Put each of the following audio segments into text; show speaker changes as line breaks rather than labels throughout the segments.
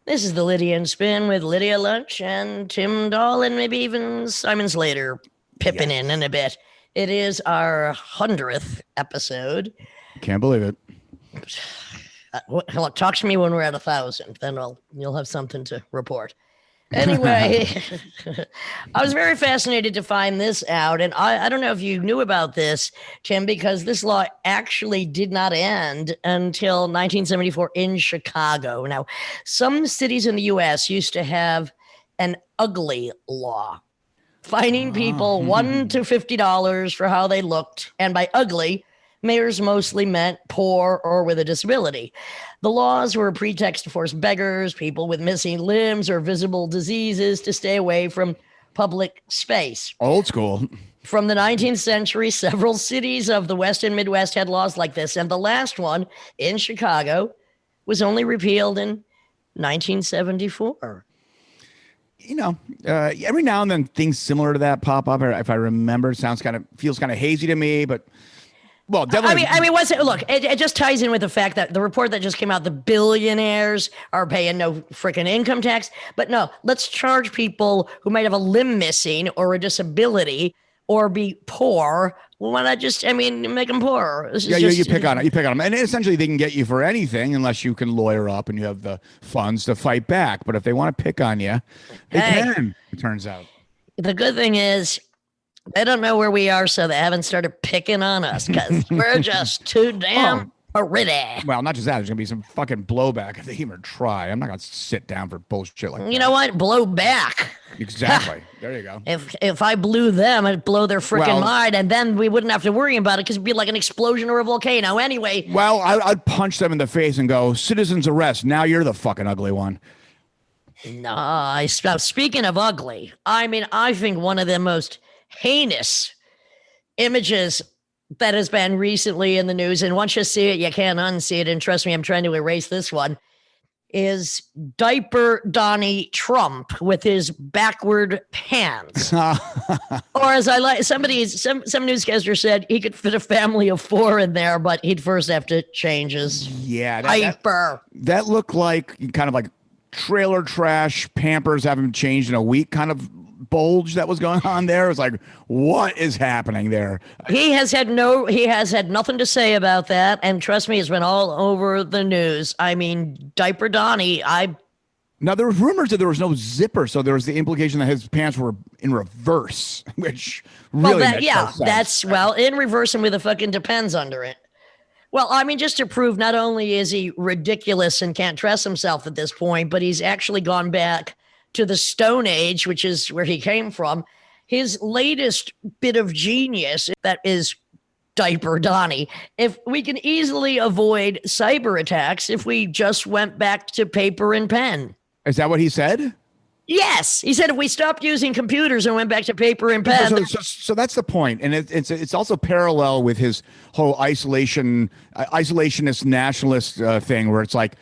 This is the Lydia and Spin with Lydia Lunch and Tim Dahl and maybe even Simon Slater pipping in a bit. It is our 100th episode.
Can't believe it.
Talk to me when we're at 1,000. Then you'll have something to report. Anyway, I was very fascinated to find this out. And I don't know if you knew about this, Tim, because this law actually did not end until 1974 in Chicago. Now, some cities in the U.S. used to have an ugly law, fining people $1 to $50 for how they looked. And by ugly, mayors mostly meant poor or with a disability. The laws were a pretext to force beggars, people with missing limbs or visible diseases to stay away from public space.
Old school.
From the 19th century, several cities of the West and Midwest had laws like this, and the last one in Chicago was only repealed in 1974.
You know, every now and then things similar to that pop up. If I remember, it feels kind of hazy to me, but well, definitely.
I mean, what's it? Look, it just ties in with the fact that the report that just came out, the billionaires are paying no freaking income tax. But no, let's charge people who might have a limb missing or a disability or be poor. Why not just, make them poor?
You pick on it. You pick on them. And essentially they can get you for anything unless you can lawyer up and you have the funds to fight back. But if they want to pick on you, they can, it turns out.
The good thing is, they don't know where we are, so they haven't started picking on us because we're just too damn pretty.
Well, not just that. There's going to be some fucking blowback if they even try. I'm not going to sit down for bullshit like that.
You know what? Blow back.
Exactly. There you go.
If I blew them, I'd blow their freaking mind, and then we wouldn't have to worry about it because it'd be like an explosion or a volcano anyway.
Well, I'd punch them in the face and go, citizens arrest. Now you're the fucking ugly one.
No, speaking of ugly, I think one of the most heinous images that has been recently in the news, and once you see it, you can't unsee it, and trust me, I'm trying to erase this one, is Diaper Donnie Trump with his backward pants. Or as I like, some newscaster said he could fit a family of 4 in there, but he'd first have to change his diaper.
That looked like kind of like trailer trash Pampers haven't changed in a week kind of bulge that was going on there. It was like, what is happening there?
He has had nothing to say about that, and trust me, it's been all over the news. Diaper Donnie,
Now, there was rumors that there was no zipper, so there was the implication that his pants were in reverse, which really makes no sense.
That's in reverse and with a fucking Depends under it. Well, just to prove not only is he ridiculous and can't dress himself at this point, but he's actually gone back to the Stone Age, which is where he came from. His latest bit of genius, that is Diaper Donnie. If we can easily avoid cyber attacks if we just went back to paper and pen.
Is that what he said?
Yes. He said if we stopped using computers and went back to paper and pen.
So that's the point. And it's also parallel with his whole isolationist nationalist thing where it's like,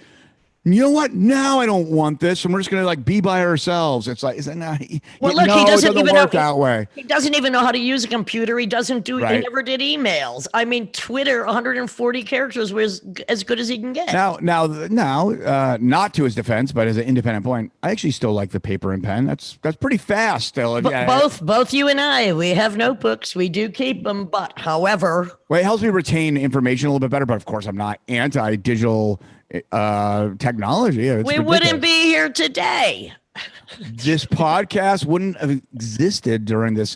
you know what? Now I don't want this, and we're just gonna be by ourselves. It's like, is that not? He doesn't even work that way.
He doesn't even know how to use a computer. He doesn't do. Right. He never did emails. Twitter, 140 characters was as good as he can get.
Now, not to his defense, but as an independent point, I actually still like the paper and pen. That's pretty fast. Still,
both you and I, we have notebooks. We do keep them, but however,
it helps me retain information a little bit better. But of course, I'm not anti-digital technology.
We wouldn't be here today.
This podcast wouldn't have existed during this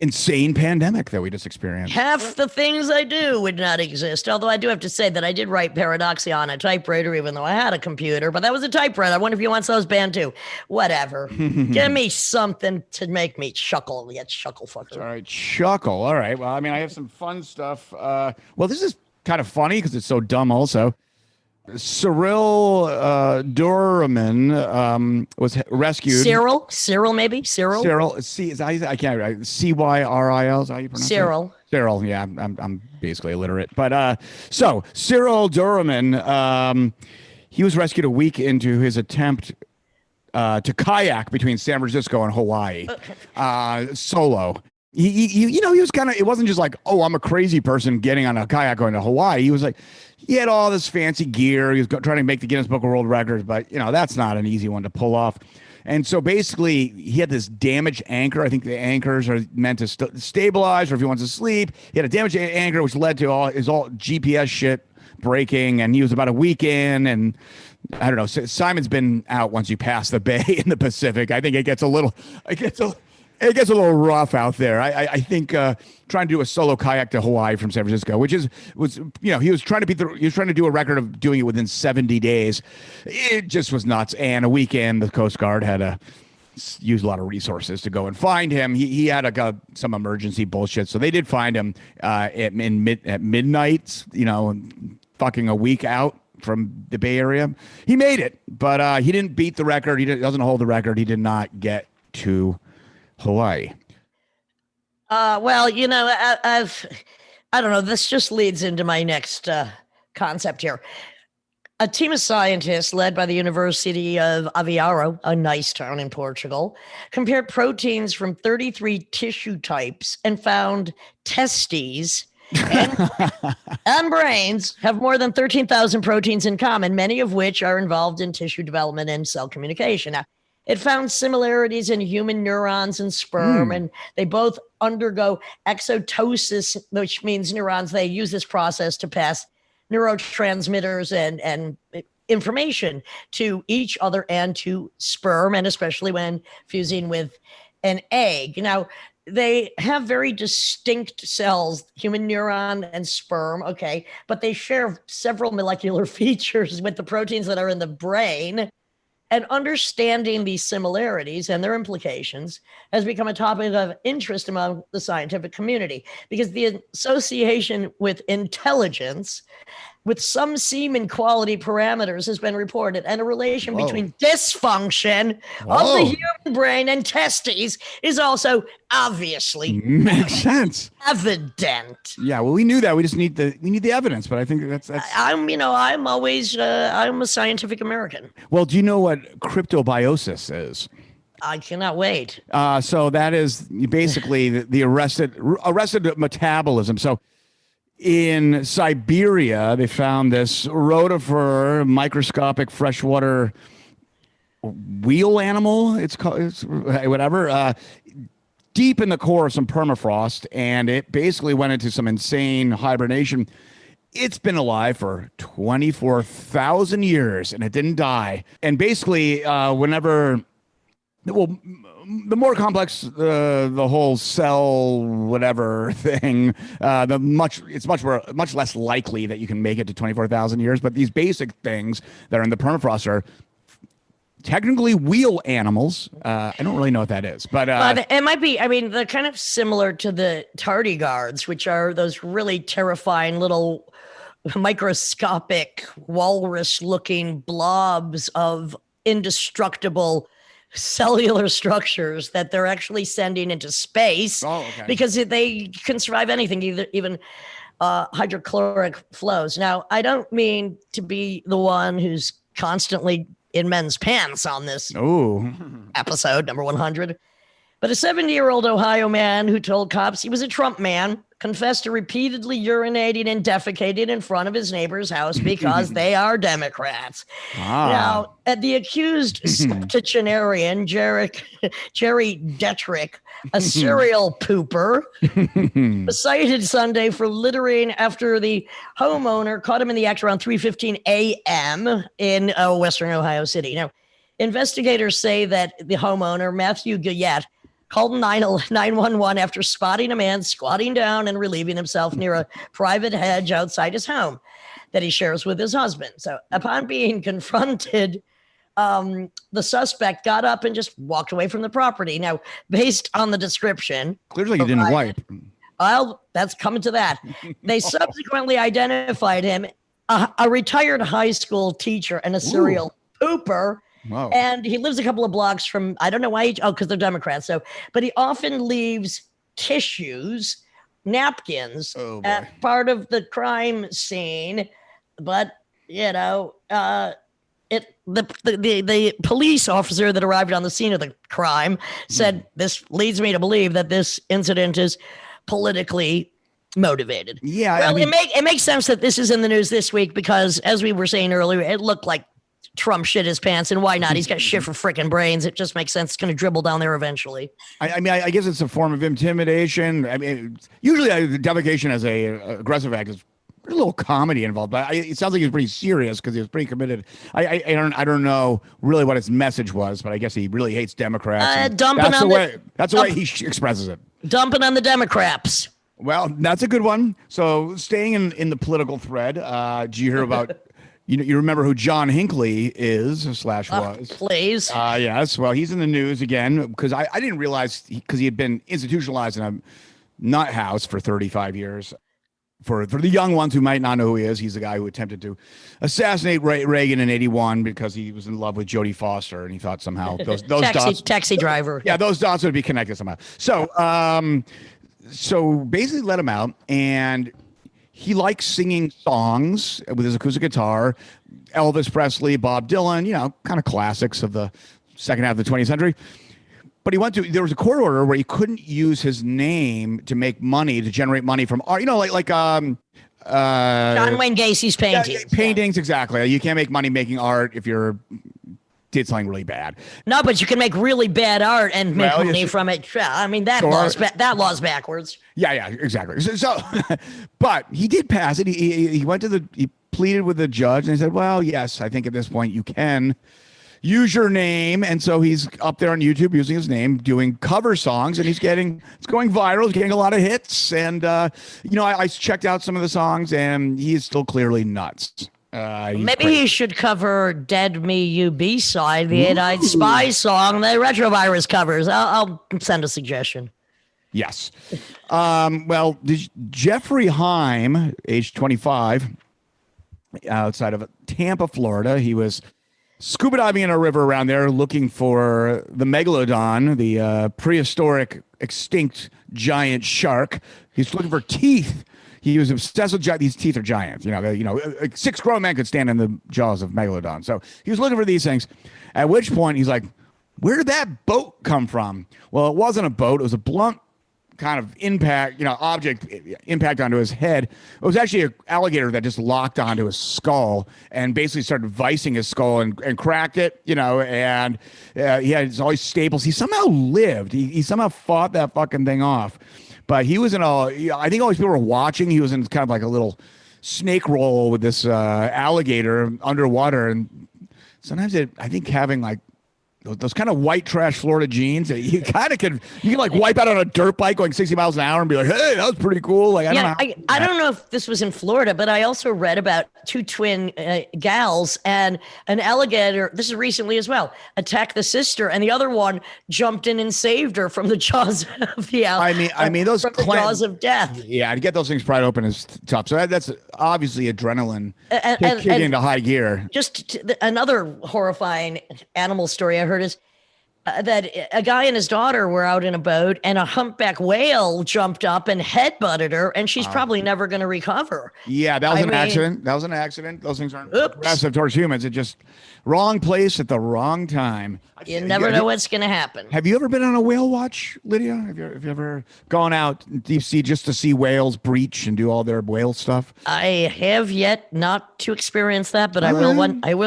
insane pandemic that we just experienced.
Half the things I do would not exist. Although I do have to say that I did write Paradoxia on a typewriter, even though I had a computer, but that was a typewriter. I wonder if he wants those banned too. Whatever. Give me something to make me chuckle. Yeah, chuckle fucker.
All right, chuckle. All right. Well, I have some fun stuff. This is kind of funny because it's so dumb also. Cyril Doorman was rescued.
Cyril, maybe Cyril.
I can't write. Cyril. Is how you pronounce
Cyril.
it? Cyril. Yeah, I'm basically illiterate. But so Cyril Doorman, he was rescued a week into his attempt to kayak between San Francisco and Hawaii, solo. he was kind of, it wasn't just like, oh, I'm a crazy person getting on a kayak going to Hawaii. He was like, he had all this fancy gear. He was trying to make the Guinness Book of World Records, but that's not an easy one to pull off. And so basically he had this damaged anchor. I think the anchors are meant to stabilize, or if he wants to sleep, he had a damaged anchor, which led to all GPS shit breaking. And he was about a week in, and I don't know. Simon's been out once you pass the bay in the Pacific. I think it gets a little rough out there. I think trying to do a solo kayak to Hawaii from San Francisco, which was he was trying to do a record of doing it within 70 days. It just was nuts. And a weekend, the Coast Guard had to use a lot of resources to go and find him. He had some emergency bullshit, so they did find him at midnight. Fucking a week out from the Bay Area. He made it, but he didn't beat the record. He doesn't hold the record. He did not get to Hawaii.
Well, I don't know. This just leads into my next concept here. A team of scientists led by the University of Aveiro, a nice town in Portugal, compared proteins from 33 tissue types and found testes and brains have more than 13,000 proteins in common, many of which are involved in tissue development and cell communication. Now, it found similarities in human neurons and sperm, and they both undergo exotosis, which means neurons, they use this process to pass neurotransmitters and information to each other and to sperm, and especially when fusing with an egg. Now, they have very distinct cells, human neuron and sperm, okay, but they share several molecular features with the proteins that are in the brain. And understanding these similarities and their implications has become a topic of interest among the scientific community, because the association with intelligence with some semen quality parameters has been reported, and a relation between dysfunction of the human brain and testes is also obviously
makes sense,
evident.
Yeah, well, we knew that. We just need the evidence. But I think that's.
I'm a scientific American.
Well, do you know what cryptobiosis is?
I cannot wait.
So that is basically the arrested metabolism. So in Siberia, they found this rotifer microscopic freshwater wheel animal. It's whatever. Deep in the core of some permafrost, and it basically went into some insane hibernation. It's been alive for 24,000 years, and it didn't die. And basically, the more complex the whole cell whatever thing, it's much less likely that you can make it to 24,000 years. But these basic things that are in the permafrost are technically wheel animals. I don't really know what that is, but
it might be. I mean, they're kind of similar to the tardigrades, which are those really terrifying little microscopic walrus-looking blobs of indestructible cellular structures that they're actually sending into space because they can survive anything, even hydrochloric flows. Now, I don't mean to be the one who's constantly in men's pants on this episode, number 100, but a 70-year-old Ohio man who told cops he was a Trump man confessed to repeatedly urinating and defecating in front of his neighbor's house because they are Democrats. Now, the accused septuagenarian, Jerry Detrick, a serial pooper, was cited Sunday for littering after the homeowner caught him in the act around 3:15 a.m. in Western Ohio City. Now, investigators say that the homeowner, Matthew Guyette, called 911 after spotting a man squatting down and relieving himself near a private hedge outside his home that he shares with his husband. So upon being confronted, the suspect got up and just walked away from the property. Now, based on the description,
clearly he didn't wipe.
Well, that's coming to that. They subsequently identified him, a retired high school teacher and a serial pooper.
Wow.
And he lives a couple of blocks from, I don't know why, because they're Democrats. So, but he often leaves tissues, napkins at part of the crime scene. But, the police officer that arrived on the scene of the crime said, this leads me to believe that this incident is politically motivated.
Yeah,
well, it makes sense that this is in the news this week because, as we were saying earlier, it looked like Trump shit his pants, and why not? He's got shit for freaking brains. It just makes sense. It's going to dribble down there eventually.
I guess it's a form of intimidation. I mean, usually the defecation as a aggressive act is a little comedy involved, but it sounds like he's pretty serious because he was pretty committed. I don't know really what his message was, but I guess he really hates Democrats. That's the way he expresses it.
Dumping on the Democrats.
Well, that's a good one. So staying in the political thread, do you hear about? You remember who John Hinckley is / was?
Please.
Yes. Well, he's in the news again because I didn't realize because he had been institutionalized in a nut house for 35 years. For the young ones who might not know who he is, he's the guy who attempted to assassinate Reagan in '81 because he was in love with Jodie Foster and he thought somehow those
taxi driver.
Yeah, those dots would be connected somehow. So basically let him out, and he likes singing songs with his acoustic guitar, Elvis Presley, Bob Dylan, kind of classics of the second half of the 20th century. But there was a court order where he couldn't use his name to make money, to generate money from art, like John
Wayne Gacy's paintings.
Yeah, paintings, exactly. You can't make money making art if did something really bad.
No, but you can make really bad art and make money from it. I mean, that law's backwards.
Yeah, exactly. So but he did pass it. He went to he pleaded with the judge and he said, well, yes, I think at this point you can use your name. And so he's up there on YouTube using his name, doing cover songs, and it's going viral. He's getting a lot of hits. And, I checked out some of the songs and he is still clearly nuts.
Maybe he should cover Dead Me You B-side, the Eight-Eyed Spy song, the Retrovirus covers. I'll send a suggestion.
Yes. Well, Jeffrey Heim, age 25, outside of Tampa, Florida, he was scuba diving in a river around there looking for the megalodon, the prehistoric extinct giant shark. He's looking for teeth. He was obsessed with these teeth are giant. 6 grown men could stand in the jaws of megalodon. So he was looking for these things. At which point he's like, where did that boat come from? Well, it wasn't a boat. It was a blunt kind of object impact onto his head. It was actually an alligator that just locked onto his skull and basically started vicing his skull and cracked it, and he had all these staples. He somehow lived. He somehow fought that fucking thing off. But he was I think all these people were watching. He was in kind of like a little snake roll with this alligator underwater. And sometimes I think having like those kind of white trash Florida jeans, you can like wipe out on a dirt bike going 60 miles an hour and be like, hey, that was pretty cool. Like,
I don't know if this was in Florida, but I also read about 2 twin gals and an alligator. This is recently as well, attacked the sister, and the other one jumped in and saved her from the jaws of the alligator.
I mean, those
jaws of death.
Yeah, to get those things pried open is tough. So that's obviously adrenaline kicking into high gear.
Just another horrifying animal story I heard is that a guy and his daughter were out in a boat and a humpback whale jumped up and headbutted her, and she's probably never going to recover.
Yeah, that was an accident. That was an accident. Those things aren't aggressive towards humans. It just wrong place at the wrong time.
You never know what's going to happen.
Have you ever been on a whale watch, Lydia? Have you ever gone out deep sea just to see whales breach and do all their whale stuff?
I have yet not to experience that, but I will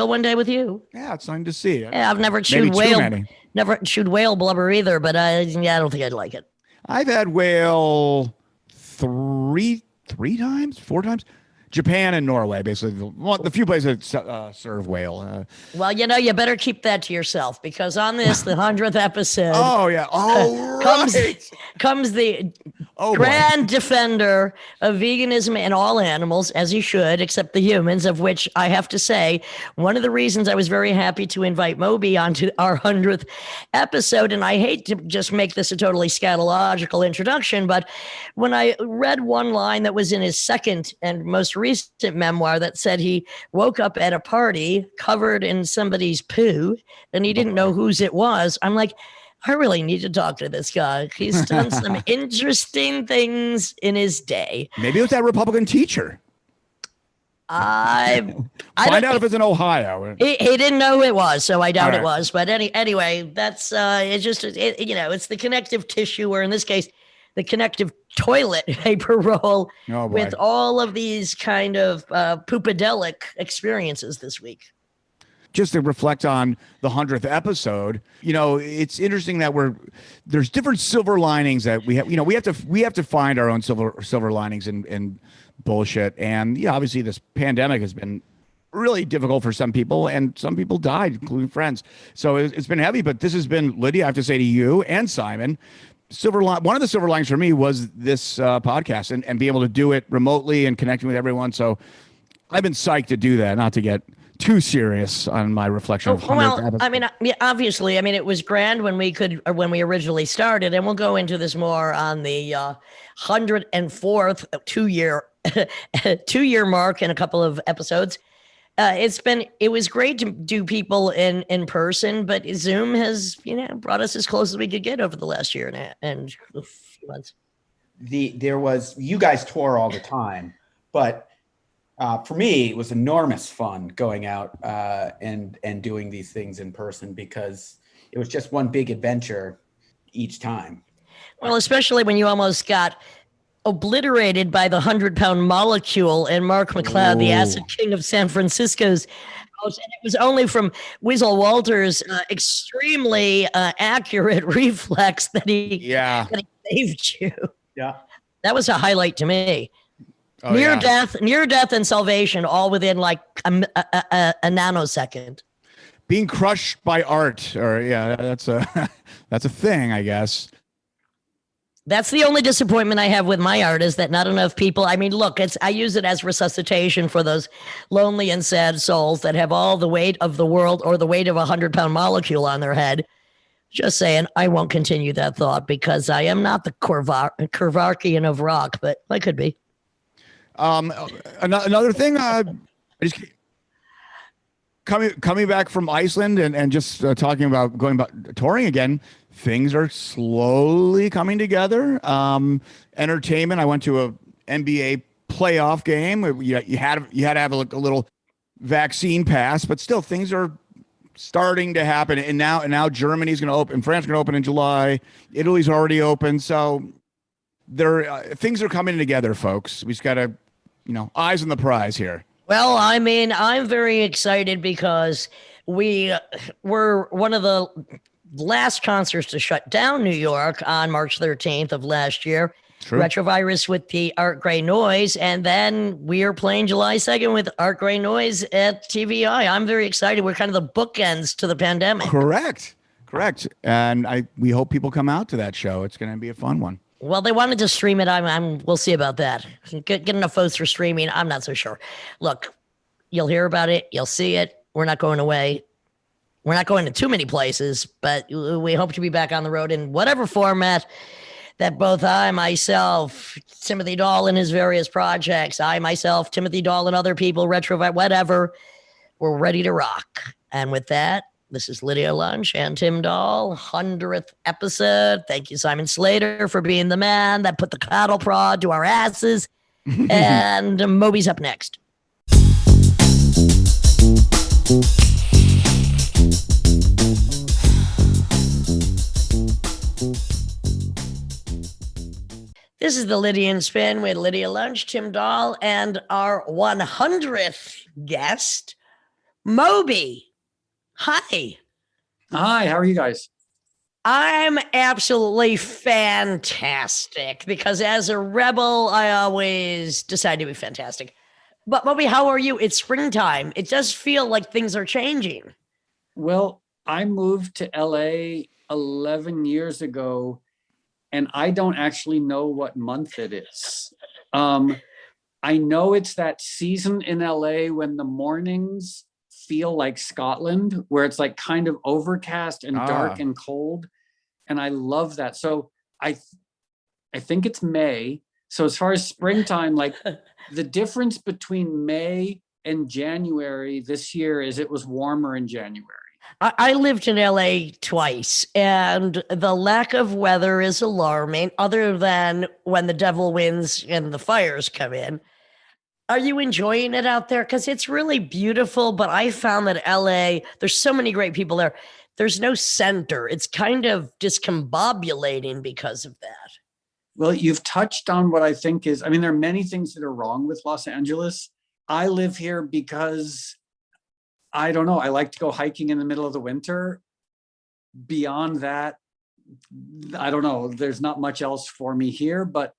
one day with you.
Yeah, it's something to see.
Yeah, I've never chewed whale. Never chewed whale blubber either, but I don't think I'd like it.
I've had whale 4 times. Japan and Norway, basically the few places that serve whale.
Well, you better keep that to yourself because on this, the 100th episode.
Oh yeah.
Comes the grand defender of veganism and all animals, as he should, except the humans, of which I have to say, one of the reasons I was very happy to invite Moby onto our 100th episode, and I hate to just make this a totally scatological introduction, but when I read one line that was in his second and most recent memoir that said he woke up at a party covered in somebody's poo and he didn't know whose it was, I'm like, I really need to talk to this guy. He's done some interesting things in his day.
Maybe it was that Republican teacher.
I
Find out if it's in Ohio.
He didn't know who it was, so I doubt
All
it
right.
was. But anyway, that's it's just it's the connective tissue, or in this case, the connective toilet paper roll
Oh, boy.
with all of these kind of poopadelic experiences this week.
Just to reflect on the 100th episode, it's interesting that there's different silver linings that we have. We have to find our own silver linings in bullshit. And yeah, obviously this pandemic has been really difficult for some people, and some people died, including friends. So it's been heavy, but this has been, Lydia, I have to say to you and Simon, one of the silver linings for me was this podcast and being able to do it remotely and connecting with everyone. So I've been psyched to do that, not to get too serious on my reflection of 100th episode.
I mean, obviously, it was grand when we originally started, and we'll go into this more on the 104th 2-year mark in a couple of episodes. It was great to do people in person, but Zoom has, brought us as close as we could get over the last year and a few months.
You guys tour all the time, but for me, it was enormous fun going out and doing these things in person, because it was just one big adventure each time.
Well, especially when you almost got obliterated by the 100-pound molecule and Mark McCloud, the acid king of San Francisco's house. And it was only from Wiesel Walters' extremely accurate reflex that he saved you.
Yeah.
That was a highlight to me.
Oh,
near death and salvation, all within like a nanosecond.
Being crushed by art, that's a thing, I guess.
That's the only disappointment I have with my art, is that not enough people. I mean, look, I use it as resuscitation for those lonely and sad souls that have all the weight of the world or the weight of a 100-pound molecule on their head. Just saying, I won't continue that thought, because I am not the Kevorkian of rock, but I could be.
Another thing, coming back from Iceland and just talking about going about touring again, things are slowly coming together. Entertainment. I went to a NBA playoff game. You had to have a little vaccine pass, but still things are starting to happen. And now Germany's going to open. France is going to open in July. Italy's already open. So things are coming together, folks. We just got to, eyes on the prize here.
Well, I'm very excited because we were one of the last concerts to shut down New York on March 13th of last year.
True.
Retrovirus with the Art Grey Noise. And then we are playing July 2nd with Art Grey Noise at TVI. I'm very excited. We're kind of the bookends to the pandemic.
Correct. And we hope people come out to that show. It's going to be a fun one.
Well, they wanted to stream it. We'll see about that. Get enough votes for streaming. I'm not so sure. Look, you'll hear about it. You'll see it. We're not going away. We're not going to too many places, but we hope to be back on the road in whatever format that both I, myself, Timothy Dahl and his various projects, I, myself, Timothy Dahl and other people, Retrovite, whatever, we're ready to rock. And with that, this is Lydia Lunch and Tim Dahl, 100th episode. Thank you, Simon Slater, for being the man that put the cattle prod to our asses. And Moby's up next. This is the Lydian Spin with Lydia Lunch, Tim Dahl, and our 100th guest, Moby. Hi.
Hi, how are you guys?
I'm absolutely fantastic, because as a rebel, I always decide to be fantastic. But Moby, how are you? It's springtime. It does feel like things are changing.
Well, I moved to LA 11 years ago, and I don't actually know what month it is. I know it's that season in LA when the mornings feel like Scotland, where it's like kind of overcast and dark and cold. And I love that. So I think it's May. So as far as springtime, like the difference between May and January this year is it was warmer in January.
I lived in LA twice, and the lack of weather is alarming, other than when the devil wins and the fires come in. Are you enjoying it out there? Because it's really beautiful, but I found that LA, there's so many great people there. There's no center. It's kind of discombobulating because of that.
Well, you've touched on what I think is, I mean, there are many things that are wrong with Los Angeles. I live here because, I don't know, I like to go hiking in the middle of the winter. Beyond that, I don't know, there's not much else for me here. But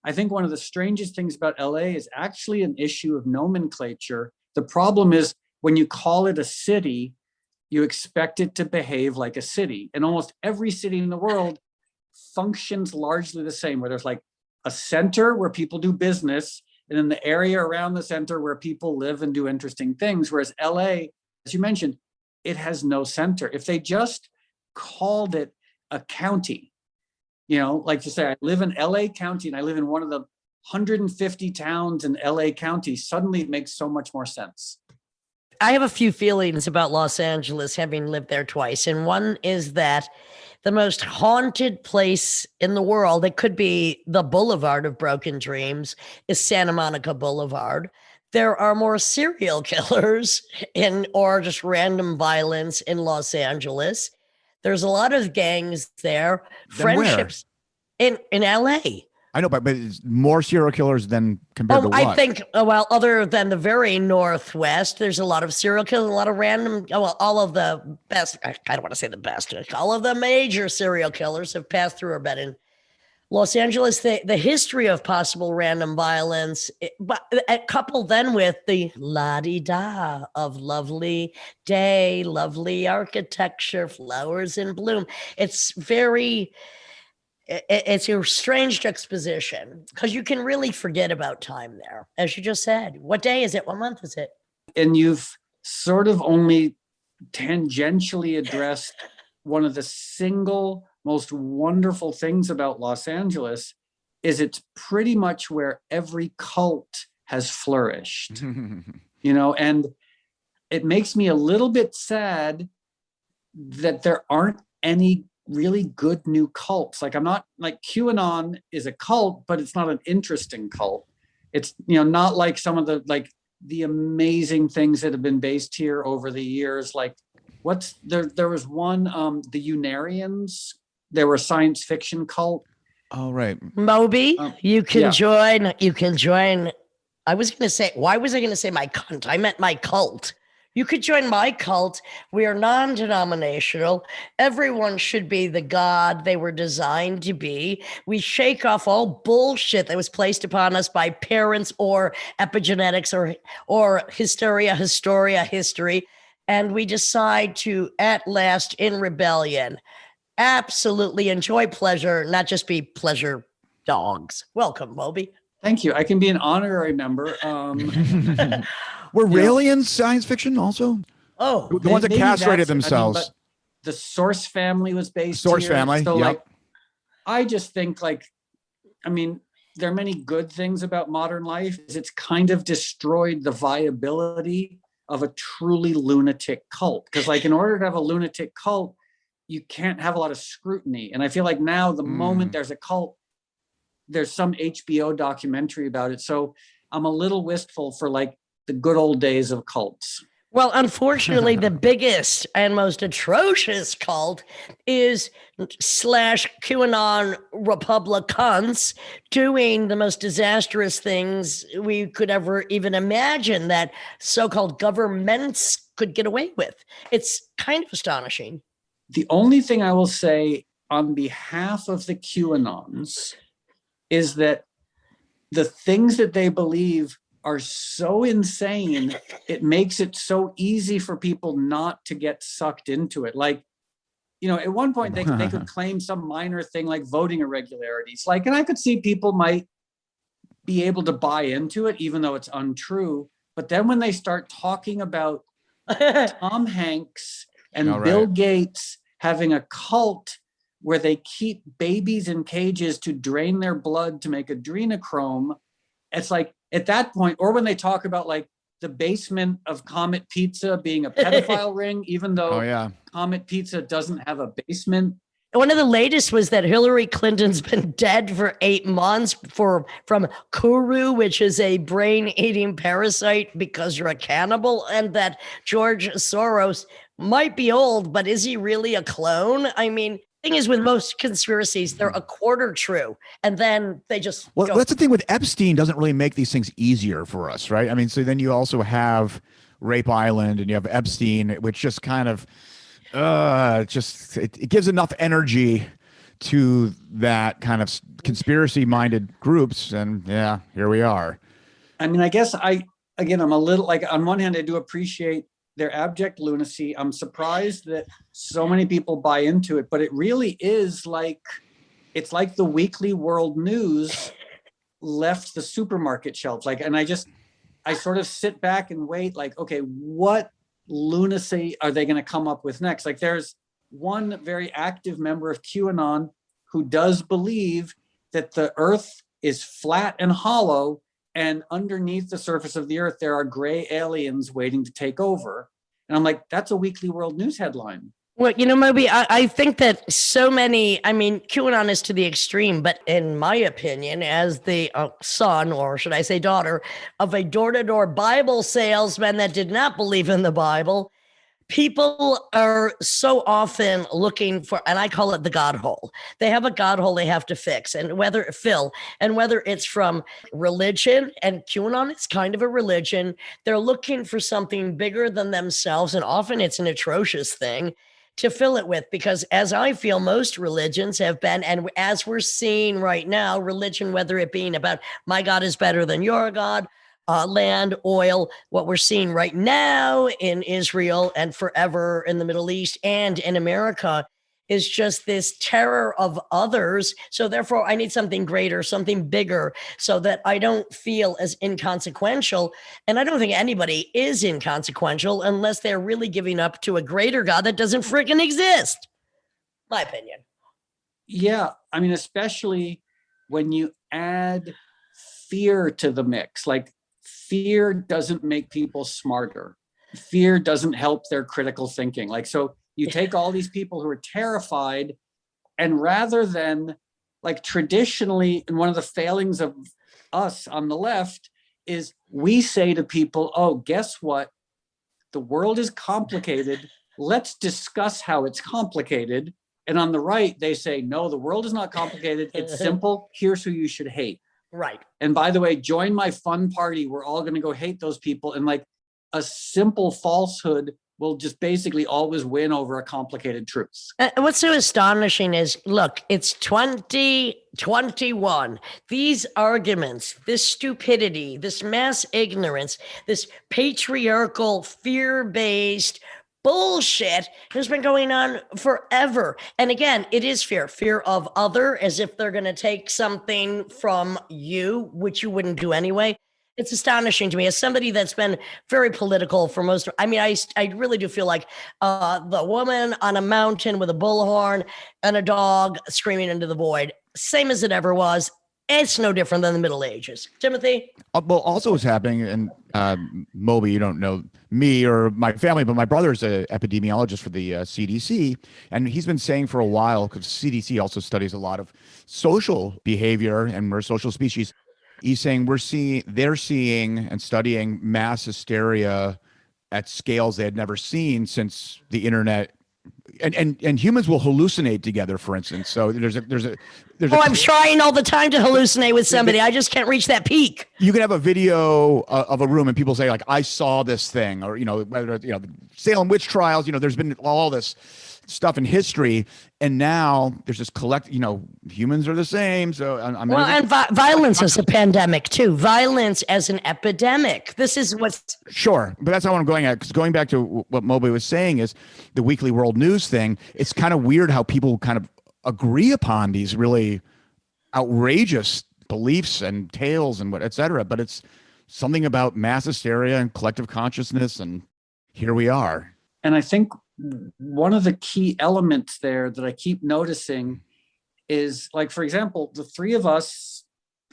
I think one of the strangest things about LA is actually an issue of nomenclature. The problem is when you call it a city, you expect it to behave like a city. And almost every city in the world functions largely the same, where there's like a center where people do business, and then the area around the center where people live and do interesting things. Whereas LA, as you mentioned, it has no center. If they just called it a county, you know, like to say, I live in LA County and I live in one of the 150 towns in LA County, suddenly it makes so much more sense.
I have a few feelings about Los Angeles, having lived there twice. And one is that the most haunted place in the world, it could be the Boulevard of Broken Dreams, is Santa Monica Boulevard. There are more serial killers or just random violence in Los Angeles. There's a lot of gangs there, friendships in LA.
I know, but it's more serial killers than compared to what?
I think, well, other than the very Northwest, there's a lot of serial killers, a lot of random, all of the best, I don't want to say the best, all of the major serial killers have passed through or been in Los Angeles. The history of possible random violence, but coupled then with the la-di-da of lovely day, lovely architecture, flowers in bloom. It's a strange juxtaposition because you can really forget about time there. As you just said, what day is it? What month is it?
And you've sort of only tangentially addressed one of the single most wonderful things about Los Angeles is it's pretty much where every cult has flourished, you know, and it makes me a little bit sad that there aren't any really good new cults. Like, I'm not like, QAnon is a cult, but it's not an interesting cult. It's, you know, not like some of the amazing things that have been based here over the years. Like there was one, the Unarians, they were a science fiction cult.
Oh, right.
Moby, you can join. I was going to say, why was I going to say my cunt? I meant my cult. You could join my cult. We are non-denominational. Everyone should be the God they were designed to be. We shake off all bullshit that was placed upon us by parents or epigenetics or hysteria, history. And we decide to, at last, in rebellion, absolutely enjoy pleasure, not just be pleasure dogs. Welcome, Moby.
Thank you. I can be an honorary member.
Were Raelians science fiction also?
Oh,
the ones that castrated themselves.
I mean, the Source family was based
Source
here.
family,
so
yep.
like, I just think I mean, there are many good things about modern life. It's kind of destroyed the viability of a truly lunatic cult. Because like, in order to have a lunatic cult, you can't have a lot of scrutiny. And I feel like now the moment there's a cult, there's some HBO documentary about it. So I'm a little wistful for like the good old days of cults.
Well, unfortunately, the biggest and most atrocious cult is /QAnon Republicans doing the most disastrous things we could ever even imagine that so-called governments could get away with. It's kind of astonishing.
The only thing I will say on behalf of the QAnons is that the things that they believe are so insane, it makes it so easy for people not to get sucked into it. Like, you know, at one point they could claim some minor thing like voting irregularities. Like, and I could see people might be able to buy into it, even though it's untrue. But then when they start talking about Tom Hanks and Bill Gates having a cult where they keep babies in cages to drain their blood to make adrenochrome, it's like, at that point, or when they talk about like the basement of Comet Pizza being a pedophile ring, even though Comet Pizza doesn't have a basement,
one of the latest was that Hillary Clinton's been dead for 8 months from Kuru, which is a brain-eating parasite because you're a cannibal, and that George Soros might be old, but is he really a clone? I mean, thing is with most conspiracies, they're a quarter true, and then they just
Well,
go.
that's the thing with Epstein, doesn't really make these things easier for us, right? I mean, so then you also have Rape Island and you have Epstein, which just kind of it gives enough energy to that kind of conspiracy-minded groups, and yeah, here we are.
I mean, I guess I'm a little like, on one hand, I do appreciate their abject lunacy. I'm surprised that so many people buy into it, but it really is like, it's like the weekly world news left the supermarket shelves. Like, and I sort of sit back and wait, like, okay, what lunacy are they going to come up with next? Like, there's one very active member of QAnon who does believe that the earth is flat and hollow, and underneath the surface of the earth, there are gray aliens waiting to take over. And I'm like, that's a weekly world news headline.
Well, Moby, I think that so many, I mean, QAnon is to the extreme, but in my opinion, as the son, or should I say daughter, of a door-to-door Bible salesman that did not believe in the Bible, people are so often looking for, and I call it the God hole. They have a God hole they have to fix, and whether it's from religion, and QAnon is kind of a religion, they're looking for something bigger than themselves, and often it's an atrocious thing to fill it with, because as I feel most religions have been, and as we're seeing right now, religion, whether it being about my God is better than your God, land, oil, what we're seeing right now in Israel and forever in the Middle East and in America is just this terror of others. So therefore, I need something greater, something bigger, so that I don't feel as inconsequential. And I don't think anybody is inconsequential unless they're really giving up to a greater God that doesn't freaking exist. My opinion.
Yeah, I mean, especially when you add fear to the mix. Like, fear doesn't make people smarter. Fear doesn't help their critical thinking. Like, so you take all these people who are terrified, and rather than, like, traditionally, and one of the failings of us on the left is we say to people, oh, guess what? The world is complicated. Let's discuss how it's complicated. And on the right, they say, no, the world is not complicated. It's simple. Here's who you should hate.
Right.
And by the way, join my fun party. We're all going to go hate those people. And like, a simple falsehood will just basically always win over a complicated truth.
What's so astonishing is, look, it's 2021. These arguments, this stupidity, this mass ignorance, this patriarchal, fear-based bullshit has been going on forever. And again, it is fear of other, as if they're going to take something from you, which you wouldn't do anyway. It's astonishing to me as somebody that's been very political for most. I mean, I really do feel like the woman on a mountain with a bullhorn and a dog screaming into the void, same as it ever was. It's no different than the Middle Ages. Timothy?
Well, also what's happening, and Moby, you don't know me or my family, but my brother's an epidemiologist for the CDC, and he's been saying for a while, because CDC also studies a lot of social behavior, and we're a social species. He's saying they're seeing and studying mass hysteria at scales they had never seen since the internet. And humans will hallucinate together, for instance. So there's
I'm trying all the time to hallucinate with somebody. I just can't reach that peak.
You can have a video of a room and people say, like, I saw this thing, or, whether, the Salem witch trials, there's been all this stuff in history, and now there's this humans are the same. So
violence is a pandemic too. Violence as an epidemic. This is what's
sure, but that's not what I'm going at. Because going back to what Moby was saying is the weekly world news thing. It's kind of weird how people kind of agree upon these really outrageous beliefs and tales and et cetera. But it's something about mass hysteria and collective consciousness, and here we are.
And I think one of the key elements there that I keep noticing is, like, for example, the three of us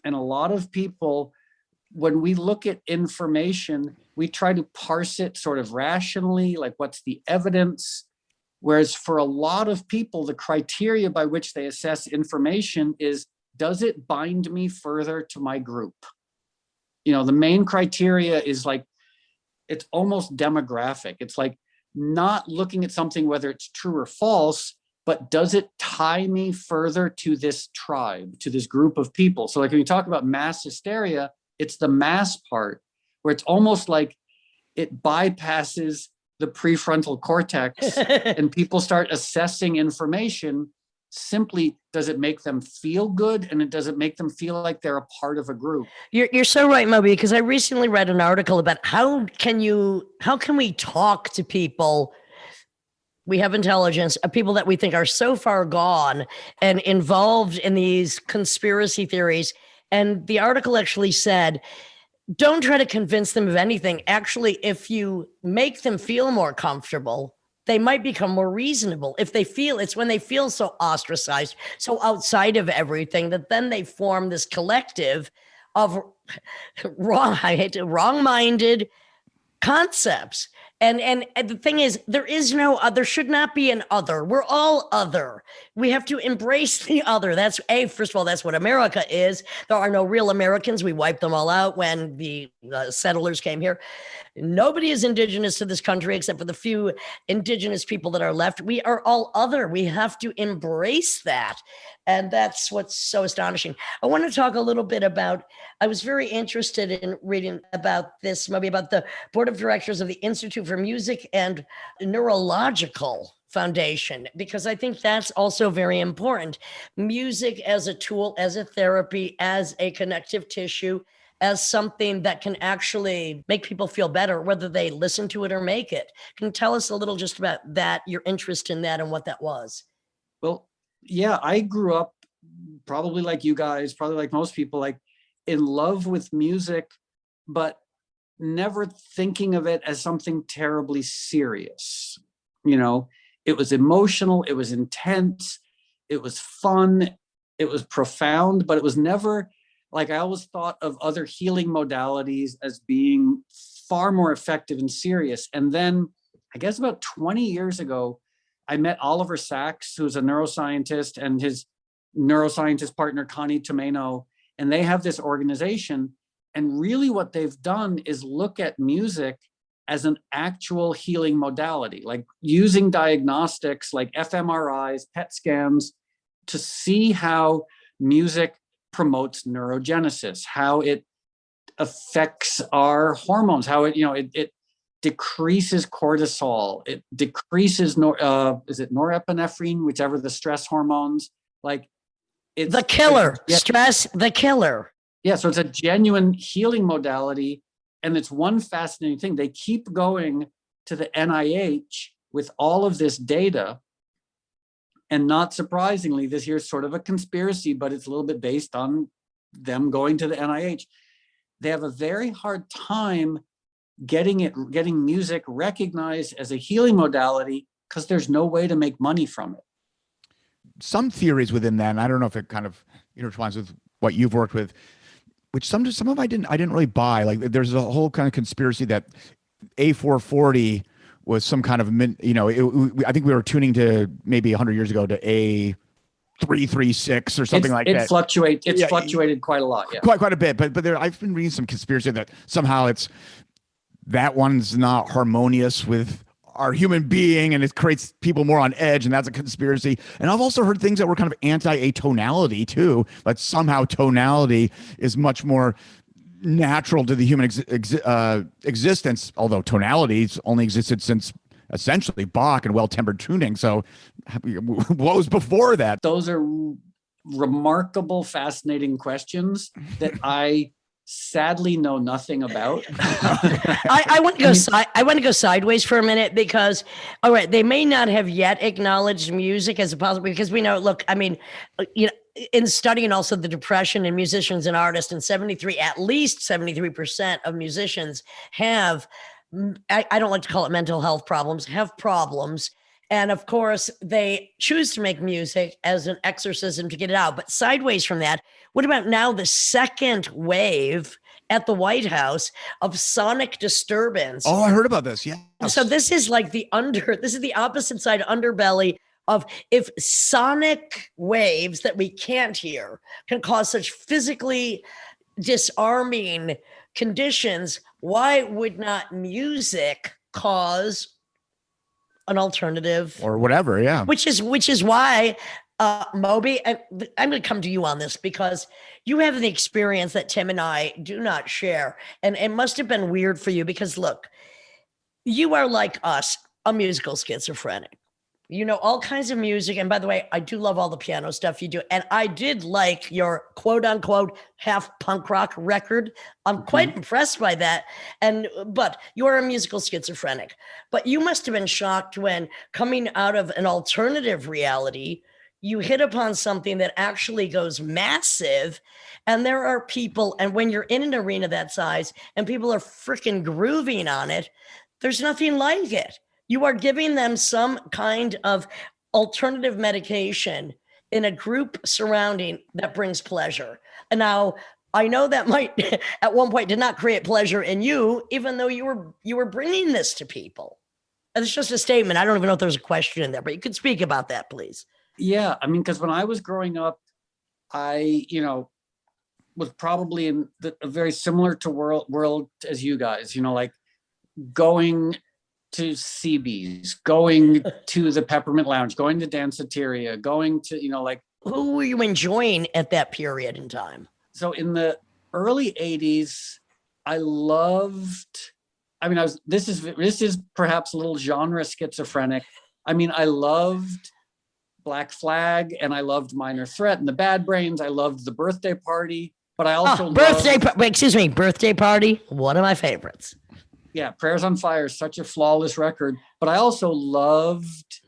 and a lot of people, when we look at information, we try to parse it sort of rationally, like, what's the evidence? Whereas for a lot of people, the criteria by which they assess information is, does it bind me further to my group? You know, the main criteria is like, it's almost demographic. It's like not looking at something, whether it's true or false, but does it tie me further to this tribe, to this group of people? So like when you talk about mass hysteria, it's the mass part where it's almost like it bypasses the prefrontal cortex and people start assessing information. Simply, does it make them feel good? And does it make them feel like they're a part of a group?
You're so right, Moby, because I recently read an article about how can we talk to people, we have intelligence, people that we think are so far gone and involved in these conspiracy theories. And the article actually said, don't try to convince them of anything. Actually, if you make them feel more comfortable, they might become more reasonable. If they feel, it's when they feel so ostracized, so outside of everything, that then they form this collective of wrong-minded concepts. And the thing is, there should not be an other. We're all other. We have to embrace the other. First of all, that's what America is. There are no real Americans. We wiped them all out when the settlers came here. Nobody is indigenous to this country except for the few indigenous people that are left. We are all other. We have to embrace that. And that's what's so astonishing. I want to talk a little bit about, I was very interested in reading about this, maybe about the board of directors of the Institute for Music and Neurological Foundation, because I think that's also very important. Music as a tool, as a therapy, as a connective tissue, as something that can actually make people feel better, whether they listen to it or make it. Can you tell us a little just about that, your interest in that and what that was?
Well, yeah, I grew up probably like you guys, probably like most people, like in love with music, but never thinking of it as something terribly serious. You know, it was emotional, it was intense, it was fun, it was profound, but it was never like, I always thought of other healing modalities as being far more effective and serious. And then I guess about 20 years ago, I met Oliver Sacks, who's a neuroscientist, and his neuroscientist partner, Connie Tomeno, and they have this organization. And really what they've done is look at music as an actual healing modality, like using diagnostics like fMRIs, PET scans, to see how music promotes neurogenesis, how it affects our hormones, how it decreases cortisol, it decreases norepinephrine, whichever the stress hormones, like it's
the killer, stress, the killer.
Yeah, so it's a genuine healing modality. And it's one fascinating thing. They keep going to the NIH with all of this data. And not surprisingly, this here's sort of a conspiracy, but it's a little bit based on them going to the NIH. They have a very hard time getting music recognized as a healing modality because there's no way to make money from it.
Some theories within that, and I don't know if it kind of intertwines with what you've worked with, which some of I didn't really buy. Like there's a whole kind of conspiracy that A440 was some kind of, I think we were tuning to maybe 100 years ago to A336 or something like that.
It's fluctuated quite a lot. Yeah.
Quite a bit. But there, I've been reading some conspiracy that somehow that one's not harmonious with our human being and it creates people more on edge, and that's a conspiracy. And I've also heard things that were kind of anti-atonality too, but somehow tonality is much more natural to the human existence, although tonality's only existed since essentially Bach and well-tempered tuning. So what was before that?
Those are remarkable, fascinating questions that I sadly know nothing about.
I want to go sideways for a minute because, all right, they may not have yet acknowledged music as a possible, because we know, look, I mean, in studying also the depression in musicians and artists, and at least 73% of musicians have, I don't like to call it mental health problems, have problems. And of course, they choose to make music as an exorcism to get it out. But sideways from that, what about now the second wave? at the White House of sonic disturbance.
Oh, I heard about this. Yeah.
So this is like this is the opposite side underbelly of if sonic waves that we can't hear can cause such physically disarming conditions, why would not music cause an alternative
or whatever? Yeah.
Which is why Moby, I'm going to come to you on this because you have the experience that Tim and I do not share. And it must have been weird for you because look, you are like us, a musical schizophrenic. You know all kinds of music. And by the way, I do love all the piano stuff you do. And I did like your quote unquote half punk rock record. I'm quite impressed by that. But you're a musical schizophrenic. But you must have been shocked when coming out of an alternative reality, you hit upon something that actually goes massive. And there are people, and when you're in an arena that size and people are freaking grooving on it, there's nothing like it. You are giving them some kind of alternative medication in a group surrounding that brings pleasure. And now I know that might at one point did not create pleasure in you, even though you were bringing this to people. And it's just a statement. I don't even know if there's a question in there, but you could speak about that, please.
Yeah, I mean, because when I was growing up, I, was probably in a very similar to world as you guys, like going to CB's, going to the Peppermint Lounge, going to Danceteria, going to,
who were you enjoying at that period in time?
So in the early 80s, I this is perhaps a little genre schizophrenic. I mean, I loved Black Flag and I loved Minor Threat and the Bad Brains. I loved the Birthday Party, but I also
Birthday Party, one of my favorites.
Yeah, Prayers on Fire is such a flawless record, but I also loved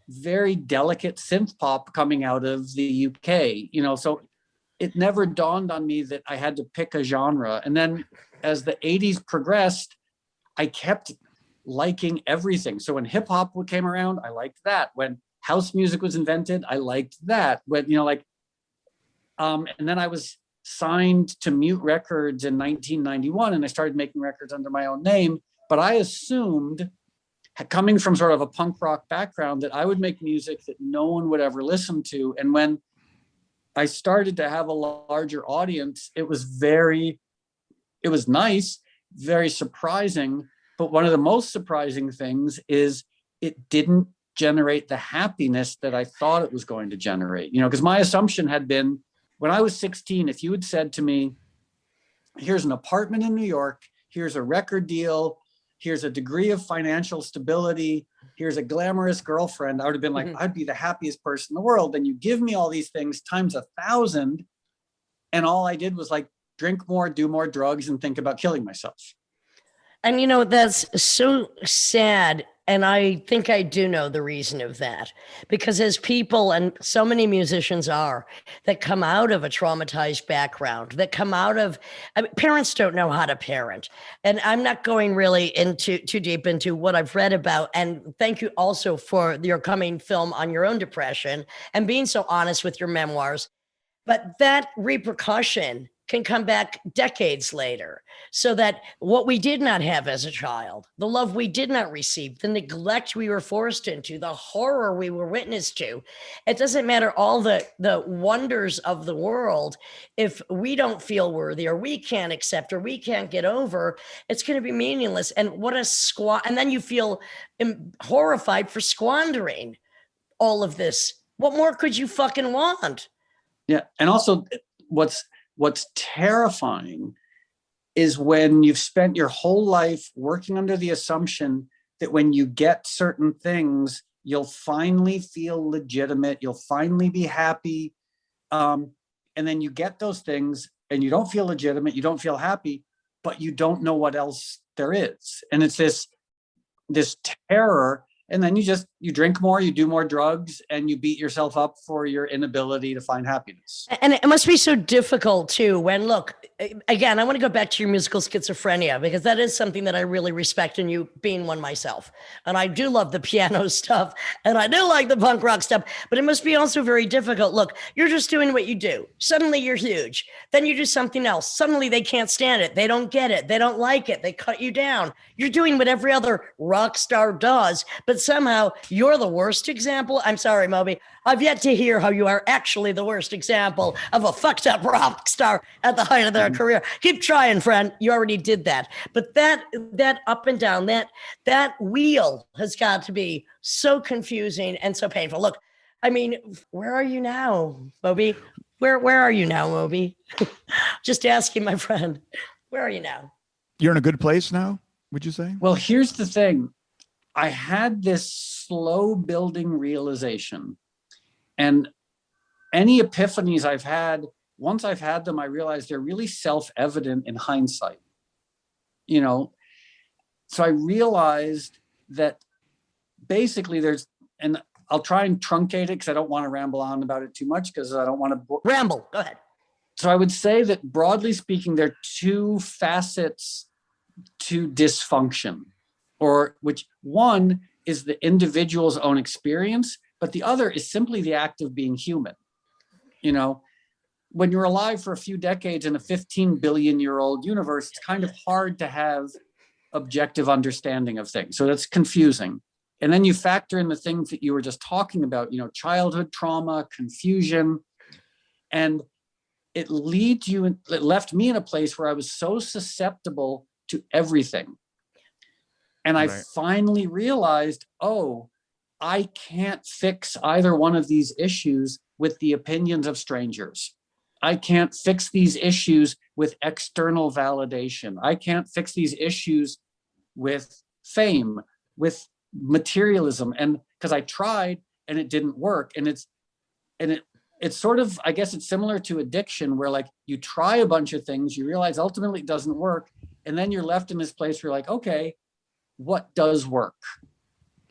very delicate synth pop coming out of the UK, so it never dawned on me that I had to pick a genre. And then as the 80s progressed, I kept liking everything. So when hip hop came around, I liked that. When house music was invented, I liked that. When, and then I was signed to Mute Records in 1991, and I started making records under my own name. But I assumed, coming from sort of a punk rock background, that I would make music that no one would ever listen to. And when I started to have a larger audience, it was nice, very surprising. But one of the most surprising things is it didn't generate the happiness that I thought it was going to generate, because my assumption had been, when I was 16, if you had said to me, here's an apartment in New York, here's a record deal, here's a degree of financial stability, here's a glamorous girlfriend, I would have been like, I'd be the happiest person in the world. And you give me all these things times 1,000. And all I did was drink more, do more drugs, and think about killing myself.
And that's so sad. And I think I do know the reason of that, because as people, and so many musicians are, that come out of a traumatized background, that come out of, parents don't know how to parent. And I'm not going really too deep into what I've read about. And thank you also for your coming film on your own depression and being so honest with your memoirs. But that repercussion can come back decades later, so that what we did not have as a child, the love we did not receive, the neglect we were forced into, the horror we were witness to, it doesn't matter all the wonders of the world. If we don't feel worthy, or we can't accept, or we can't get over, it's going to be meaningless. And what a and then you feel horrified for squandering all of this. What more could you fucking want?
Yeah. And also what's terrifying is when you've spent your whole life working under the assumption that when you get certain things, you'll finally feel legitimate, you'll finally be happy. And then you get those things and you don't feel legitimate, you don't feel happy, but you don't know what else there is. And it's this terror And then you drink more, you do more drugs, and you beat yourself up for your inability to find happiness.
And it must be so difficult too when, look, again, I want to go back to your musical schizophrenia, because that is something that I really respect in you, being one myself. And I do love the piano stuff, and I do like the punk rock stuff, but it must be also very difficult. Look, you're just doing what you do. Suddenly you're huge. Then you do something else. Suddenly they can't stand it. They don't get it. They don't like it. They cut you down. You're doing what every other rock star does, but somehow you're the worst example. I'm sorry, Moby. I've yet to hear how you are actually the worst example of a fucked up rock star at the height of their career. Keep trying, friend. You already did that. But that up and down, that wheel has got to be so confusing and so painful. Look, I mean, where are you now, Moby? Where are you now, Moby? Just asking, my friend. Where are you now?
You're in a good place now, would you say?
Well, here's the thing. I had this slow building realization, and any epiphanies I've had, once I've had them, I realized they're really self-evident in hindsight. So I realized that basically and I'll try and truncate it because I don't want to ramble on about it too much, because I don't want to
ramble. Go ahead.
So I would say that broadly speaking, there are two facets to dysfunction, or which one is the individual's own experience, but the other is simply the act of being human. When you're alive for a few decades in a 15 billion year old universe, it's kind of hard to have objective understanding of things. So that's confusing. And then you factor in the things that you were just talking about, childhood trauma, confusion, and it left me in a place where I was so susceptible to everything. And I finally realized, I can't fix either one of these issues with the opinions of strangers. I can't fix these issues with external validation. I can't fix these issues with fame, with materialism. And because I tried and it didn't work. And it's sort of, I guess it's similar to addiction, where like you try a bunch of things, you realize ultimately it doesn't work. And then you're left in this place where you're like, okay, what does work?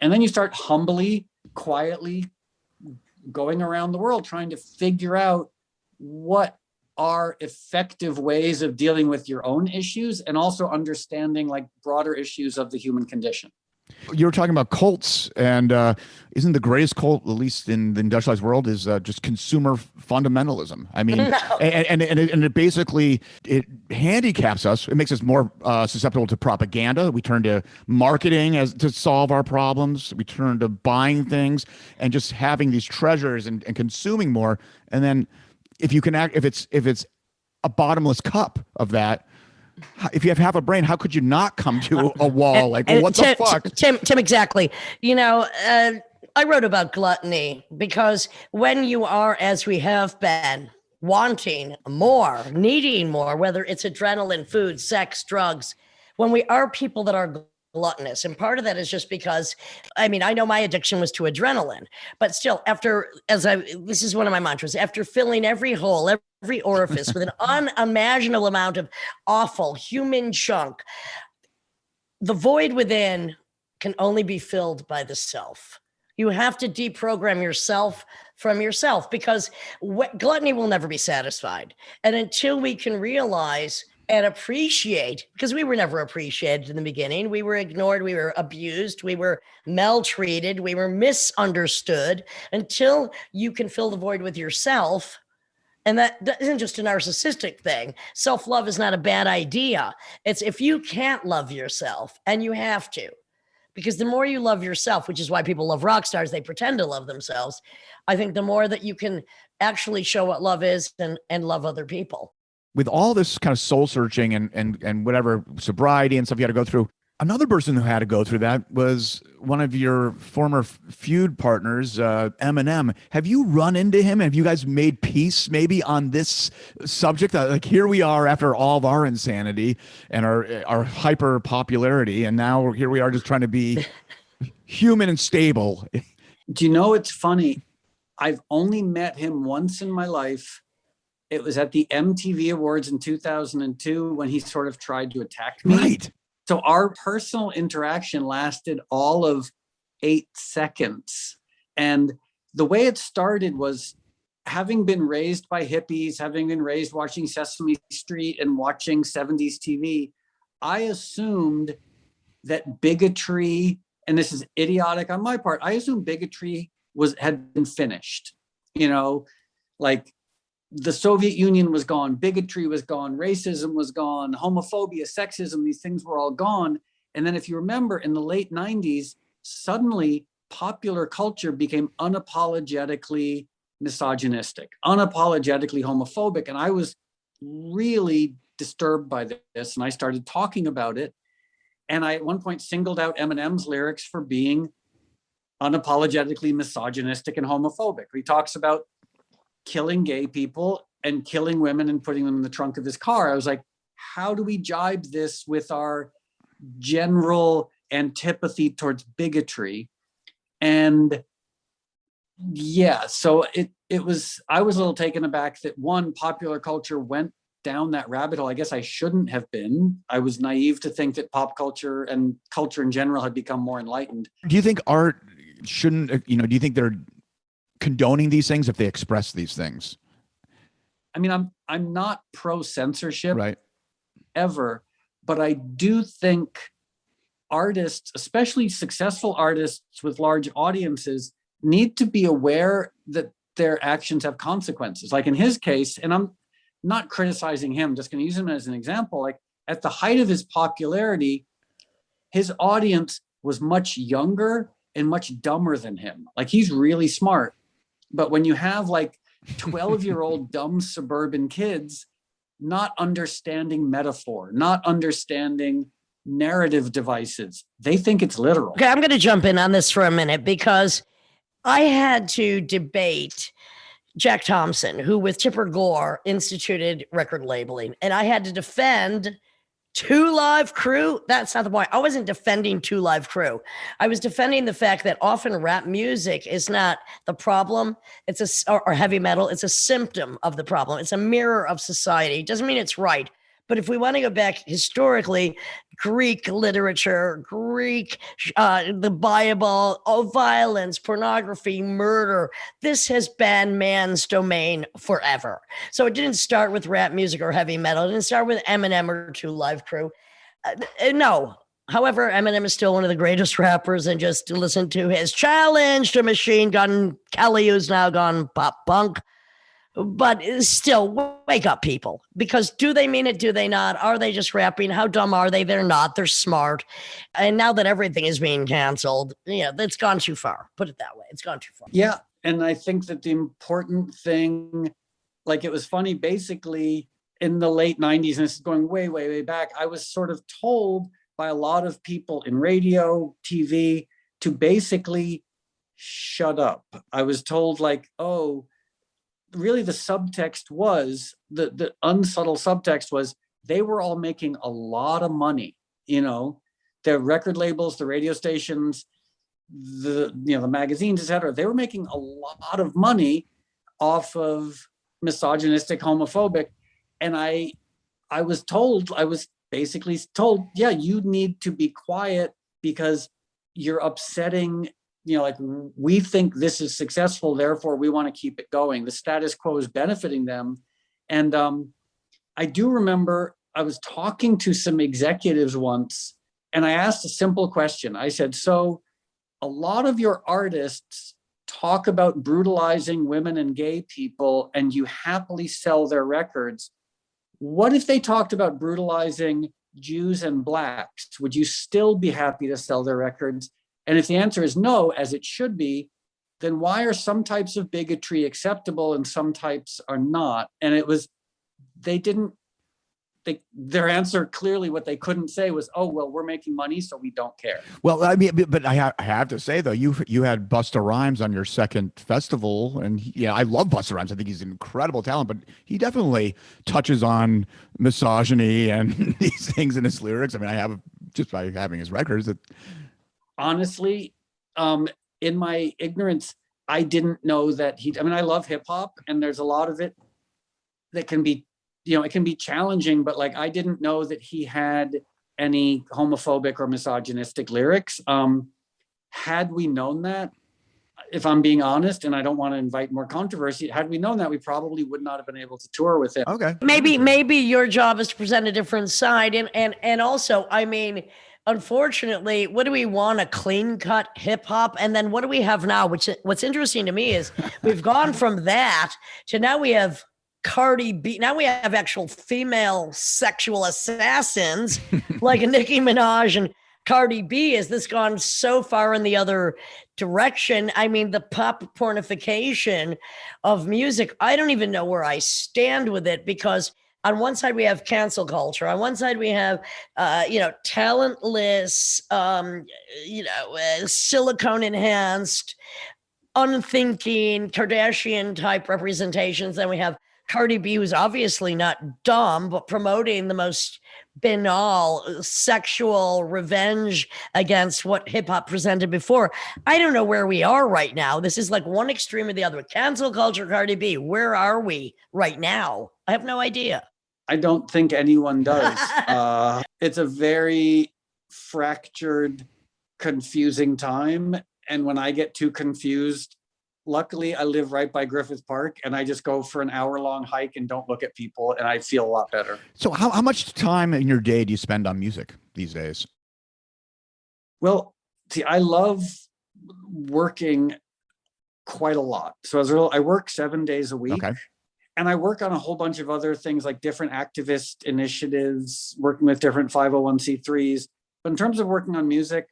And then you start humbly, quietly going around the world trying to figure out what are effective ways of dealing with your own issues, and also understanding like broader issues of the human condition.
You were talking about cults, and isn't the greatest cult, at least in the industrialized world, is just consumer fundamentalism? I mean, and it basically, it handicaps us. It makes us more susceptible to propaganda. We turn to marketing to solve our problems. We turn to buying things and just having these treasures and consuming more. And then if you can if it's a bottomless cup of that, if you have half a brain, how could you not come to a wall? Like, well, what the fuck?
Tim, exactly. I wrote about gluttony because when you are, as we have been, wanting more, needing more, whether it's adrenaline, food, sex, drugs, when we are people that are gluttonous, and part of that is just because, I know my addiction was to adrenaline, but still, this is one of my mantras, after filling every hole, every orifice with an unimaginable amount of awful human junk, the void within can only be filled by the self. You have to deprogram yourself from yourself, because gluttony will never be satisfied. And until we can realize and appreciate, because we were never appreciated in the beginning. We were ignored, we were abused, we were maltreated, we were misunderstood. Until you can fill the void with yourself, and that isn't just a narcissistic thing. Self-love is not a bad idea. It's if you can't love yourself, and you have to, because the more you love yourself, which is why people love rock stars, they pretend to love themselves. I think the more that you can actually show what love is and love other people.
With all this kind of soul searching and whatever sobriety and stuff you had to go through, another person who had to go through that was one of your former feud partners, Eminem. Have you run into him? Have you guys made peace maybe on this subject? Like, here we are after all of our insanity and our hyper popularity, and now here we are just trying to be human and stable.
Do you know, it's funny? I've only met him once in my life. It was at the MTV Awards in 2002 when he sort of tried to attack me.
Right.
So our personal interaction lasted all of 8 seconds. And the way it started was, having been raised by hippies, having been raised watching Sesame Street and watching 70s TV, I assumed that bigotry, and this is idiotic on my part, I assumed bigotry had been finished. You know, like the Soviet Union was gone, bigotry was gone, racism was gone, homophobia, sexism, these things were all gone. And then if you remember, in the late 90s, suddenly popular culture became unapologetically misogynistic, unapologetically homophobic. And I was really disturbed by this. And I started talking about it. And I at one point singled out Eminem's lyrics for being unapologetically misogynistic and homophobic. He talks about killing gay people and killing women and putting them in the trunk of his car. I was like, how do we jibe this with our general antipathy towards bigotry? And yeah, so it was, I was a little taken aback that one, popular culture went down that rabbit hole. I guess I shouldn't have been. I was naive to think that pop culture and culture in general had become more enlightened.
Do you think art shouldn't, do you think they're condoning these things if they express these things?
I mean, I'm not pro censorship,
right,
ever, but I do think artists, especially successful artists with large audiences, need to be aware that their actions have consequences. Like in his case, and I'm not criticizing him, just going to use him as an example. Like at the height of his popularity, his audience was much younger and much dumber than him. Like he's really smart. But when you have like 12-year-old dumb suburban kids not understanding metaphor, not understanding narrative devices, they think it's literal.
Okay, I'm going to jump in on this for a minute because I had to debate Jack Thompson, who with Tipper Gore instituted record labeling, and I had to defend Two Live Crew. That's not the point. I wasn't defending Two Live Crew. I was defending the fact that often rap music is not the problem. It's or heavy metal. It's a symptom of the problem. It's a mirror of society. It doesn't mean it's right. But if we want to go back historically, Greek literature, the Bible, violence, pornography, murder, this has been man's domain forever. So it didn't start with rap music or heavy metal. It didn't start with Eminem or Two Live Crew. No. However, Eminem is still one of the greatest rappers, and just to listen to his challenge to Machine Gun Kelly, who's now gone pop punk. But still, wake up, people. Because do they mean it? Do they not? Are they just rapping? How dumb are they? They're not. They're smart. And now that everything is being canceled, it's gone too far. Put it that way. It's gone too far.
Yeah. And I think that the important thing, like it was funny, basically in the late 90s, and this is going way, way, way back, I was sort of told by a lot of people in radio, TV, to basically shut up. I was told like, oh, really the subtext was, the unsubtle subtext was, they were all making a lot of money, the record labels, the radio stations, the magazines, etc. They were making a lot of money off of misogynistic, homophobic. And I was basically told, yeah, you need to be quiet because you're upsetting, like we think this is successful, therefore we want to keep it going. The status quo is benefiting them. And I do remember I was talking to some executives once, and I asked a simple question. I said, so a lot of your artists talk about brutalizing women and gay people, and you happily sell their records. What if they talked about brutalizing Jews and Blacks? Would you still be happy to sell their records? And if the answer is no, as it should be, then why are some types of bigotry acceptable and some types are not? And it was, their answer clearly, what they couldn't say was, oh, well, we're making money, so we don't care.
Well, I mean, but I have to say, though, you had Busta Rhymes on your second festival. And I love Busta Rhymes. I think he's an incredible talent, but he definitely touches on misogyny and these things in his lyrics. I mean, I have, just by having his records, that.
Honestly, in my ignorance, I didn't know that I love hip hop, and there's a lot of it that can be, it can be challenging, but like, I didn't know that he had any homophobic or misogynistic lyrics. And had we known that, if I'm being honest, and I don't want to invite more controversy, had we known that, we probably would not have been able to tour with him.
Okay.
Maybe your job is to present a different side. And also, I mean, unfortunately, what do we want? A clean cut hip hop? And then what do we have now? What's interesting to me is we've gone from that to now we have Cardi B. Now we have actual female sexual assassins like Nicki Minaj and Cardi B. Has this gone so far in the other direction? I mean, the pop pornification of music, I don't even know where I stand with it, because on one side we have cancel culture. On one side we have, talentless, silicone enhanced, unthinking Kardashian type representations. Then we have Cardi B, who's obviously not dumb, but promoting the most banal sexual revenge against what hip hop presented before. I don't know where we are right now. This is like one extreme or the other. Cancel culture, Cardi B. Where are we right now? I have no idea.
I don't think anyone does. It's a very fractured, confusing time. And when I get too confused, luckily I live right by Griffith Park, and I just go for an hour-long hike and don't look at people, and I feel a lot better.
So how much time in your day do you spend on music these days?
Well, see, I love working quite a lot. So I work 7 days a week.
Okay.
And I work on a whole bunch of other things like different activist initiatives, working with different 501c3s. But in terms of working on music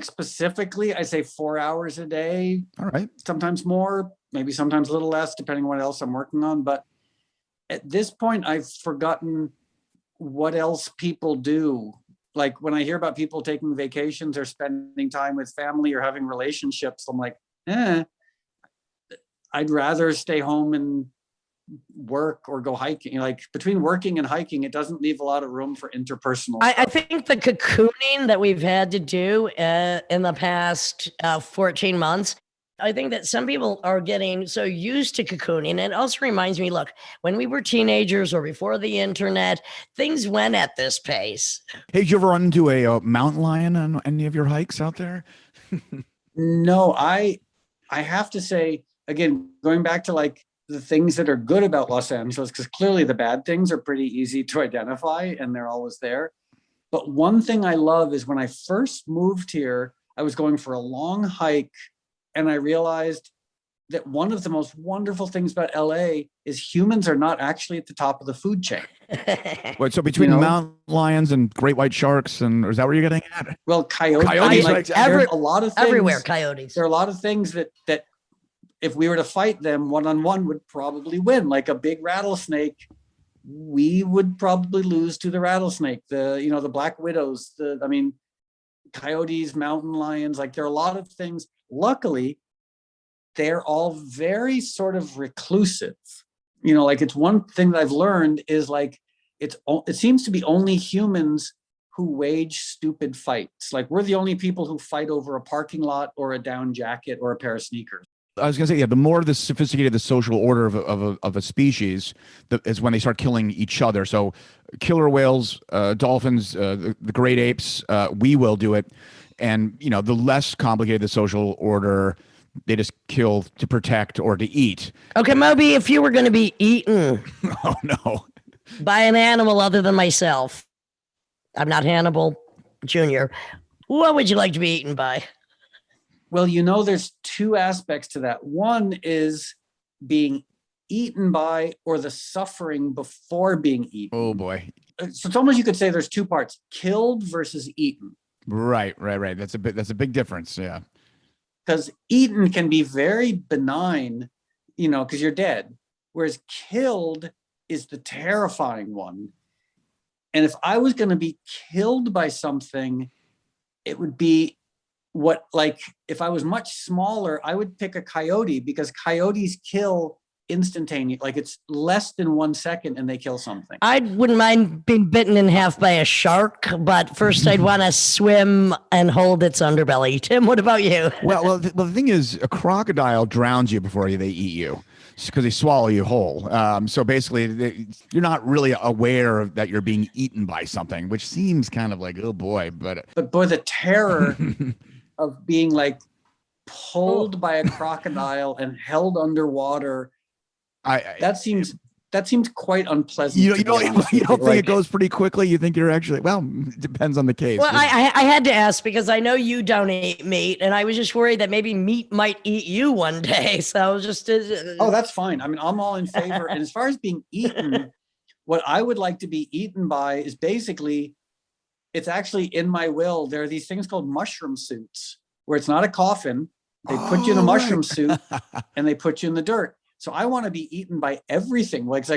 specifically, I say 4 hours a day.
All right.
Sometimes more, maybe sometimes a little less, depending on what else I'm working on. But at this point, I've forgotten what else people do. Like when I hear about people taking vacations or spending time with family or having relationships, I'm like, I'd rather stay home and work or go hiking. Like between working and hiking, it doesn't leave a lot of room for interpersonal
I
stuff.
think the cocooning that we've had to do in the past 14 months, I think that some people are getting so used to cocooning. And it also reminds me, look, when we were teenagers or before the internet, things went at this pace.
Hey, did you ever run into a mountain lion on any of your hikes out there?
No, I have to say, again, going back to like the things that are good about Los Angeles, because clearly the bad things are pretty easy to identify and they're always there. But one thing I love is when I first moved here, I was going for a long hike and I realized that one of the most wonderful things about LA is humans are not actually at the top of the food chain.
Wait, so between mountain lions and great white sharks, and is that where you're getting at?
Well, coyotes,
Right.
there's a lot of things,
everywhere, coyotes.
There are a lot of things that if we were to fight them one-on-one would probably win. Like a big rattlesnake, we would probably lose to the rattlesnake. The black widows, coyotes, mountain lions, like there are a lot of things. Luckily, they're all very sort of reclusive. Like it's one thing that I've learned is like, it seems to be only humans who wage stupid fights. Like we're the only people who fight over a parking lot or a down jacket or a pair of sneakers.
I was going to say, the more the sophisticated the social order of a species is when they start killing each other. So killer whales, dolphins, the great apes, we will do it. And, the less complicated the social order, they just kill to protect or to eat.
Okay, Moby, if you were going to be eaten
Oh, no.
by an animal other than myself, I'm not Hannibal Jr., what would you like to be eaten by?
Well, there's two aspects to that. One is being eaten by or the suffering before being eaten.
Oh, boy.
So it's almost, you could say there's two parts, killed versus eaten.
Right. That's a big difference. Yeah.
Because eaten can be very benign, because you're dead. Whereas killed is the terrifying one. And if I was going to be killed by something, it would be if I was much smaller, I would pick a coyote because coyotes kill instantaneously. Like it's less than 1 second and they kill something.
I wouldn't mind being bitten in half by a shark, but first I'd want to swim and hold its underbelly. Tim, what about you?
Well, the thing is, a crocodile drowns you before they eat you because they swallow you whole. So basically, you're not really aware that you're being eaten by something, which seems kind of like, oh boy. But
boy, the terror of being like pulled by a crocodile and held underwater. That seems quite unpleasant.
You don't think it goes pretty quickly? You think you're actually, well, it depends on the case.
Well, I had to ask because I know you don't eat meat, and I was just worried that maybe meat might eat you one day. So I was just
oh, that's fine. I mean, I'm all in favor. And as far as being eaten, what I would like to be eaten by is basically, it's actually in my will. There are these things called mushroom suits where it's not a coffin. They put you in a mushroom suit and they put you in the dirt. So I want to be eaten by everything. Like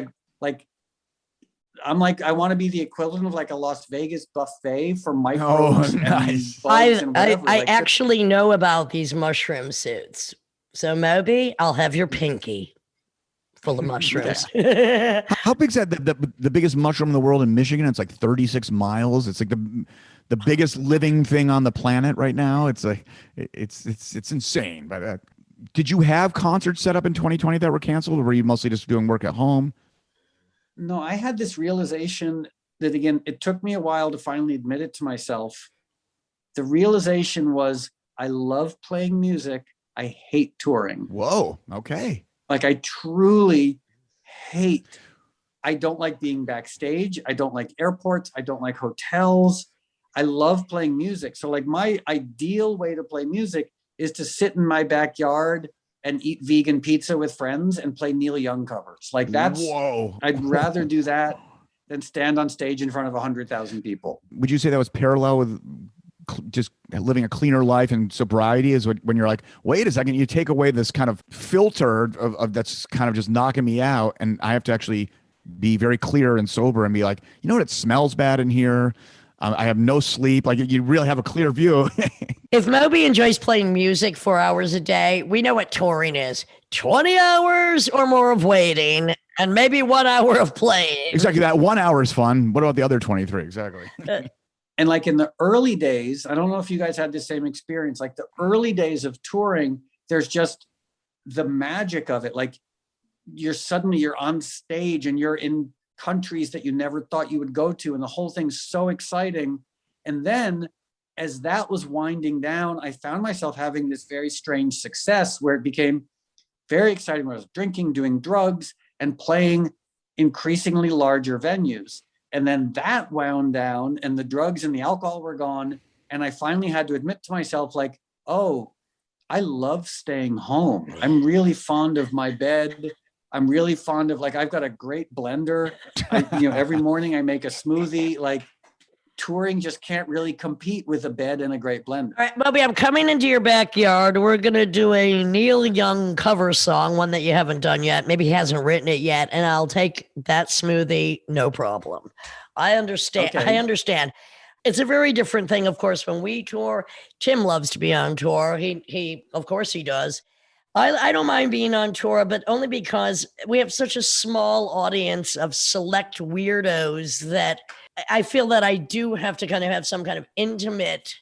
I'm like, I want to be the equivalent of like a Las Vegas buffet for microbes.
Nice.
I actually know about these mushroom suits. So Moby, I'll have your pinky full of mushrooms.
How big's that? The biggest mushroom in the world in Michigan? It's like 36 miles. It's like the biggest living thing on the planet right now. It's like it's insane. But did you have concerts set up in 2020 that were canceled, or were you mostly just doing work at home?
No, I had this realization that, again, it took me a while to finally admit it to myself. The realization was, I love playing music. I hate touring.
Whoa. Okay.
Like, I truly hate. I don't like being backstage. I don't like airports. I don't like hotels. I love playing music. So like my ideal way to play music is to sit in my backyard and eat vegan pizza with friends and play Neil Young covers. Like that's,
whoa.
I'd rather do that than stand on stage in front of 100,000 people.
Would you say that was parallel with just living a cleaner life and sobriety, is when you're like, wait a second, you take away this kind of filter of that's kind of just knocking me out, and I have to actually be very clear and sober and be like, you know what, it smells bad in here. I have no sleep. Like you really have a clear view.
If Moby enjoys playing music 4 hours a day, we know what touring is. 20 hours or more of waiting and maybe 1 hour of playing.
Exactly. That 1 hour is fun. What about the other 23? Exactly.
And like in the early days, I don't know if you guys had the same experience, like the early days of touring, there's just the magic of it. Like you're on stage and you're in countries that you never thought you would go to, and the whole thing's so exciting. And then as that was winding down, I found myself having this very strange success where it became very exciting when I was drinking, doing drugs, and playing increasingly larger venues. And then that wound down and the drugs and the alcohol were gone. And I finally had to admit to myself, like, oh, I love staying home. I'm really fond of my bed. I'm really fond of, like, I've got a great blender. Every morning I make a smoothie. Like, touring just can't really compete with a bed and a great blender.
All right, Moby, I'm coming into your backyard. We're going to do a Neil Young cover song, one that you haven't done yet. Maybe he hasn't written it yet. And I'll take that smoothie, no problem. I understand.
Okay.
I understand. It's a very different thing, of course, when we tour. Tim loves to be on tour. He of course he does. I don't mind being on tour, but only because we have such a small audience of select weirdos that I feel that I do have to kind of have some kind of intimate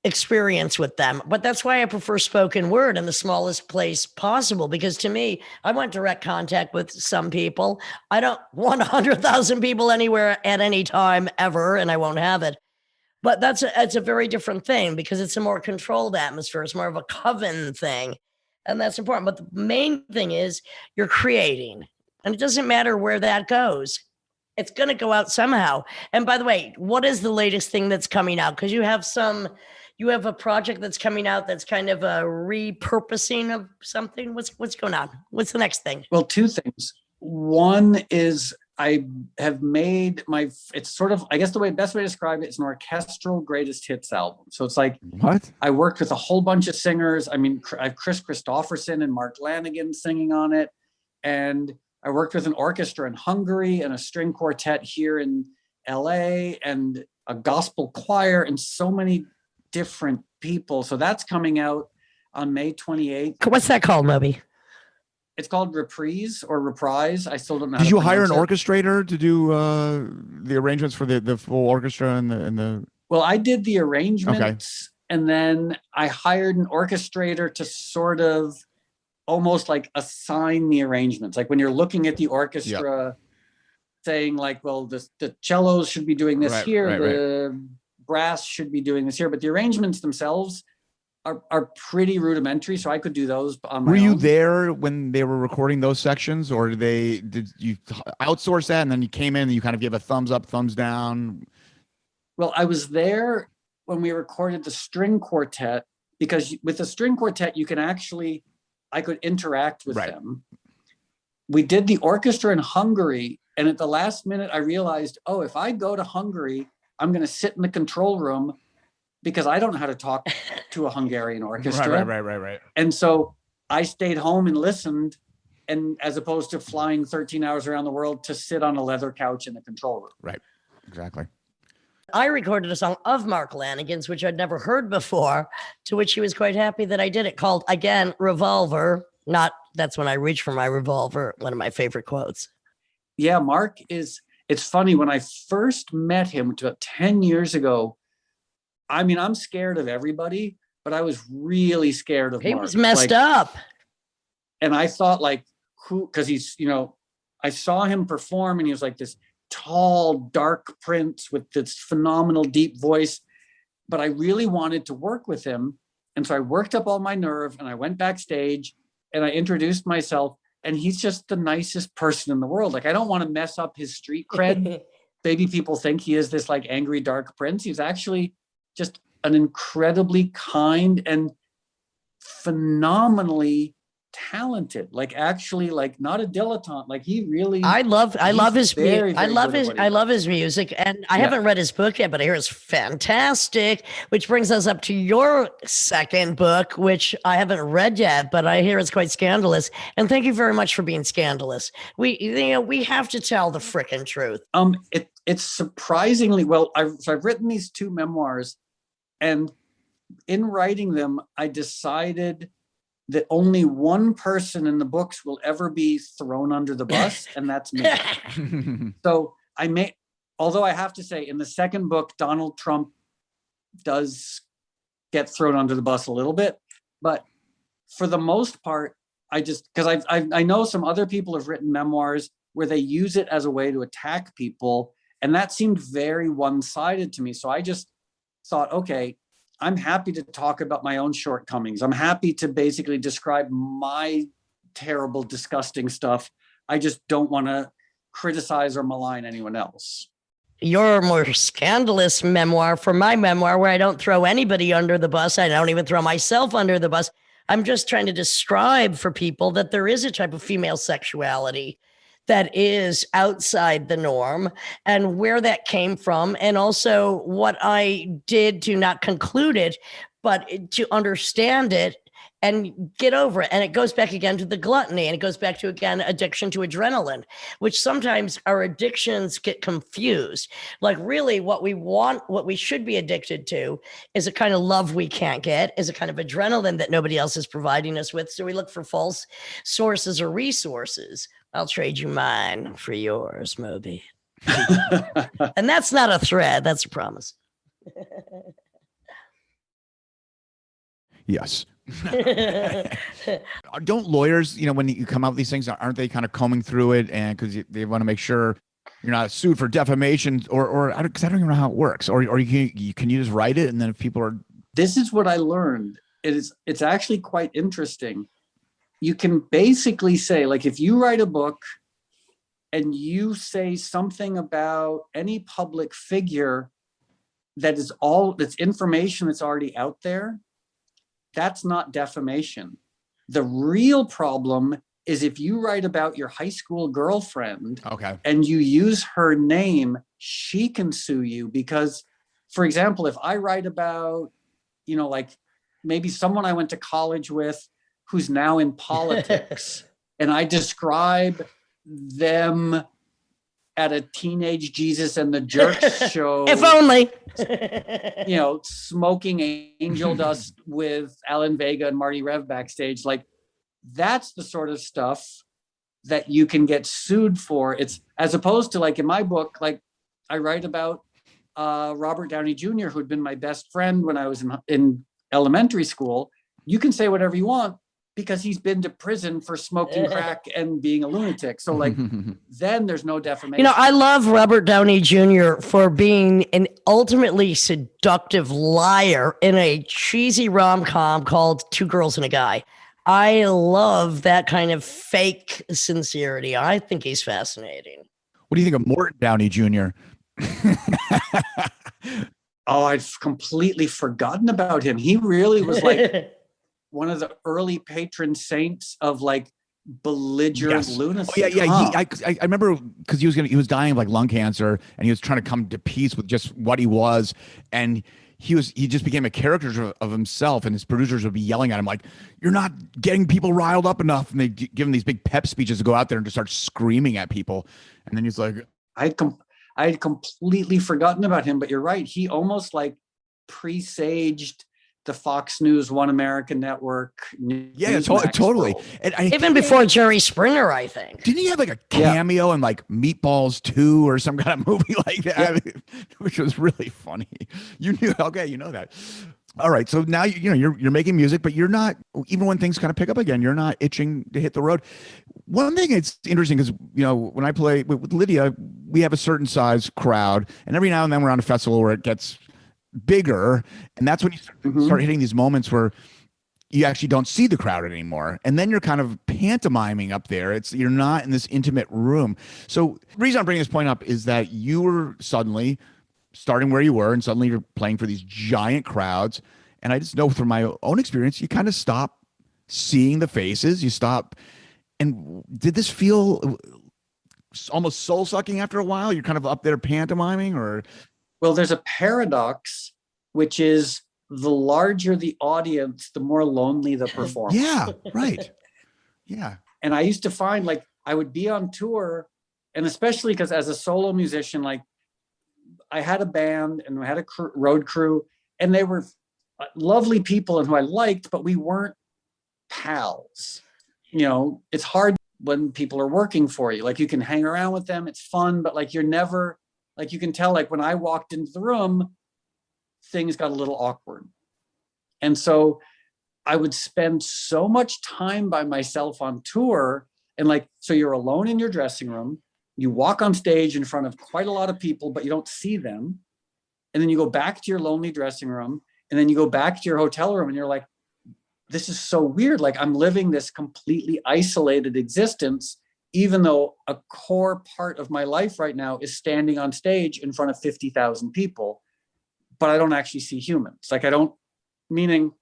experience with them. But that's why I prefer spoken word in the smallest place possible, because to me, I want direct contact with some people. I don't want 100,000 people anywhere at any time ever, and I won't have it. But it's a very different thing because it's a more controlled atmosphere. It's more of a coven thing. And that's important. But the main thing is you're creating. And it doesn't matter where that goes. It's going to go out somehow. And by the way, what is the latest thing that's coming out? Because you have a project that's coming out that's kind of a repurposing of something. What's going on? What's the next thing?
Well, two things. One is I have made it's sort of, I guess the best way to describe it is an orchestral greatest hits album. So it's like,
what?
I worked with a whole bunch of singers. I mean, I have Chris Christopherson and Mark Lanigan singing on it. And I worked with an orchestra in Hungary and a string quartet here in LA and a gospel choir and so many different people. So that's coming out on May 28th.
What's that called, Moby?
It's called Reprise or Reprise. I still don't know.
Did you hire an orchestrator to do the arrangements for the full orchestra and the? Well,
I did the arrangements, and then I hired an orchestrator to sort of almost like assign the arrangements. Like when you're looking at the orchestra, saying like, well, the cellos should be doing this here. brass should be doing this here, but the arrangements themselves are pretty rudimentary, so I could do those on my own.
Were you there when they were recording those sections, or did you outsource that and then you came in and you kind of gave a thumbs up, thumbs down?
Well, I was there when we recorded the string quartet, because with the string quartet, I could interact with them. We did the orchestra in Hungary, and at the last minute, I realized, oh, if I go to Hungary, I'm going to sit in the control room because I don't know how to talk to a Hungarian orchestra.
Right.
And so I stayed home and listened, and as opposed to flying 13 hours around the world to sit on a leather couch in the control room.
Right, exactly.
I recorded a song of Mark Lanigan's, which I'd never heard before, to which he was quite happy that I did it, called, again, Revolver. Not, that's when I reach for my revolver, one of my favorite quotes.
Yeah, Mark it's funny, when I first met him about 10 years ago, I mean, I'm scared of everybody, but I was really scared of Mark.
He was messed up.
And I thought, like, because he's, I saw him perform and he was like this tall, dark prince with this phenomenal deep voice, but I really wanted to work with him. And so I worked up all my nerve and I went backstage and I introduced myself, and he's just the nicest person in the world. Like, I don't want to mess up his street cred. Maybe people think he is this like angry, dark prince. He's actually just an incredibly kind and phenomenally talented, like actually like not a dilettante. Like he really,
I love his
very,
music. I
very
love his music, and I haven't read his book yet, but I hear it's fantastic. Which brings us up to your second book, which I haven't read yet, but I hear it's quite scandalous. And thank you very much for being scandalous. We have to tell the frickin' truth.
It's surprisingly well. I've written these two memoirs, and in writing them, I decided that only one person in the books will ever be thrown under the bus, and that's me. So although I have to say, in the second book, Donald Trump does get thrown under the bus a little bit, but for the most part, because I know some other people have written memoirs where they use it as a way to attack people, and that seemed very one-sided to me. So I just thought, okay, I'm happy to talk about my own shortcomings. I'm happy to basically describe my terrible, disgusting stuff. I just don't want to criticize or malign anyone else.
Your more scandalous memoir, for my memoir, where I don't throw anybody under the bus, I don't even throw myself under the bus. I'm just trying to describe for people that there is a type of female sexuality that is outside the norm, and where that came from, and also what I did to not conclude it, but to understand it and get over it. And it goes back again to the gluttony, and it goes back to, again, addiction to adrenaline, which sometimes our addictions get confused. Like, really what we want, what we should be addicted to, is a kind of love we can't get, is a kind of adrenaline that nobody else is providing us with. So we look for false sources or resources. I'll trade you mine for yours, Moby. And that's not a threat, that's a promise.
Yes. Don't lawyers, when you come out with these things, aren't they kind of combing through it, and because they want to make sure you're not sued for defamation, or because I don't even know how it works, or can you just write it, and then if people are.
This is what I learned. It's actually quite interesting. You can basically say, like, if you write a book and you say something about any public figure that's information that's already out there, that's not defamation. The real problem is if you write about your high school girlfriend,
okay,
and you use her name, she can sue you. Because, for example, if I write about, like maybe someone I went to college with who's now in politics, and I describe them at a Teenage Jesus and the Jerks show.
If only.
Smoking angel dust with Alan Vega and Marty Rev backstage. Like, that's the sort of stuff that you can get sued for. It's as opposed to, like, in my book, like I write about Robert Downey Jr., who'd been my best friend when I was in elementary school. You can say whatever you want, because he's been to prison for smoking crack and being a lunatic. So like, then there's no defamation.
I love Robert Downey Jr. for being an ultimately seductive liar in a cheesy rom-com called Two Girls and a Guy. I love that kind of fake sincerity. I think he's fascinating.
What do you think of Morton Downey Jr.?
Oh, I've completely forgotten about him. He really was like one of the early patron saints of like belligerent lunacy.
Oh, yeah. I remember because he was dying of like lung cancer, and he was trying to come to peace with just what he was, and he just became a caricature of himself, and his producers would be yelling at him like, "You're not getting people riled up enough," and they give him these big pep speeches to go out there and just start screaming at people, and then he's like,
I had completely forgotten about him, but you're right. He almost like presaged the Fox News, One American Network.
Totally. And
even before Jerry Springer, I think.
Didn't he have like a cameo in like Meatballs 2 or some kind of movie like that, which was really funny? You knew, okay, you know that. All right, so now you're making music, but you're not, even when things kind of pick up again, you're not itching to hit the road. One thing it's interesting is, when I play with Lydia, we have a certain size crowd, and every now and then we're on a festival where it gets bigger, and that's when you start hitting these moments where you actually don't see the crowd anymore, and then you're kind of pantomiming up there. You're not in this intimate room. So the reason I'm bringing this point up is that you were suddenly starting where you were, and suddenly you're playing for these giant crowds, and I just know from my own experience, you kind of stop seeing the faces. You stop. And did this feel almost soul-sucking after a while? You're kind of up there pantomiming, or?
Well, there's a paradox, which is the larger the audience, the more lonely the performer.
Yeah, right. Yeah.
And I used to find like I would be on tour, and especially because as a solo musician, like I had a band and I had a road crew, and they were lovely people and who I liked, but we weren't pals. It's hard when people are working for you. Like you can hang around with them, it's fun, but like you're never, like you can tell, like when I walked into the room, things got a little awkward. And so I would spend so much time by myself on tour, and like, so you're alone in your dressing room, you walk on stage in front of quite a lot of people, but you don't see them. And then you go back to your lonely dressing room, and then you go back to your hotel room, and you're like, this is so weird. Like I'm living this completely isolated existence, even though a core part of my life right now is standing on stage in front of 50,000 people, but I don't actually see humans. Like meaning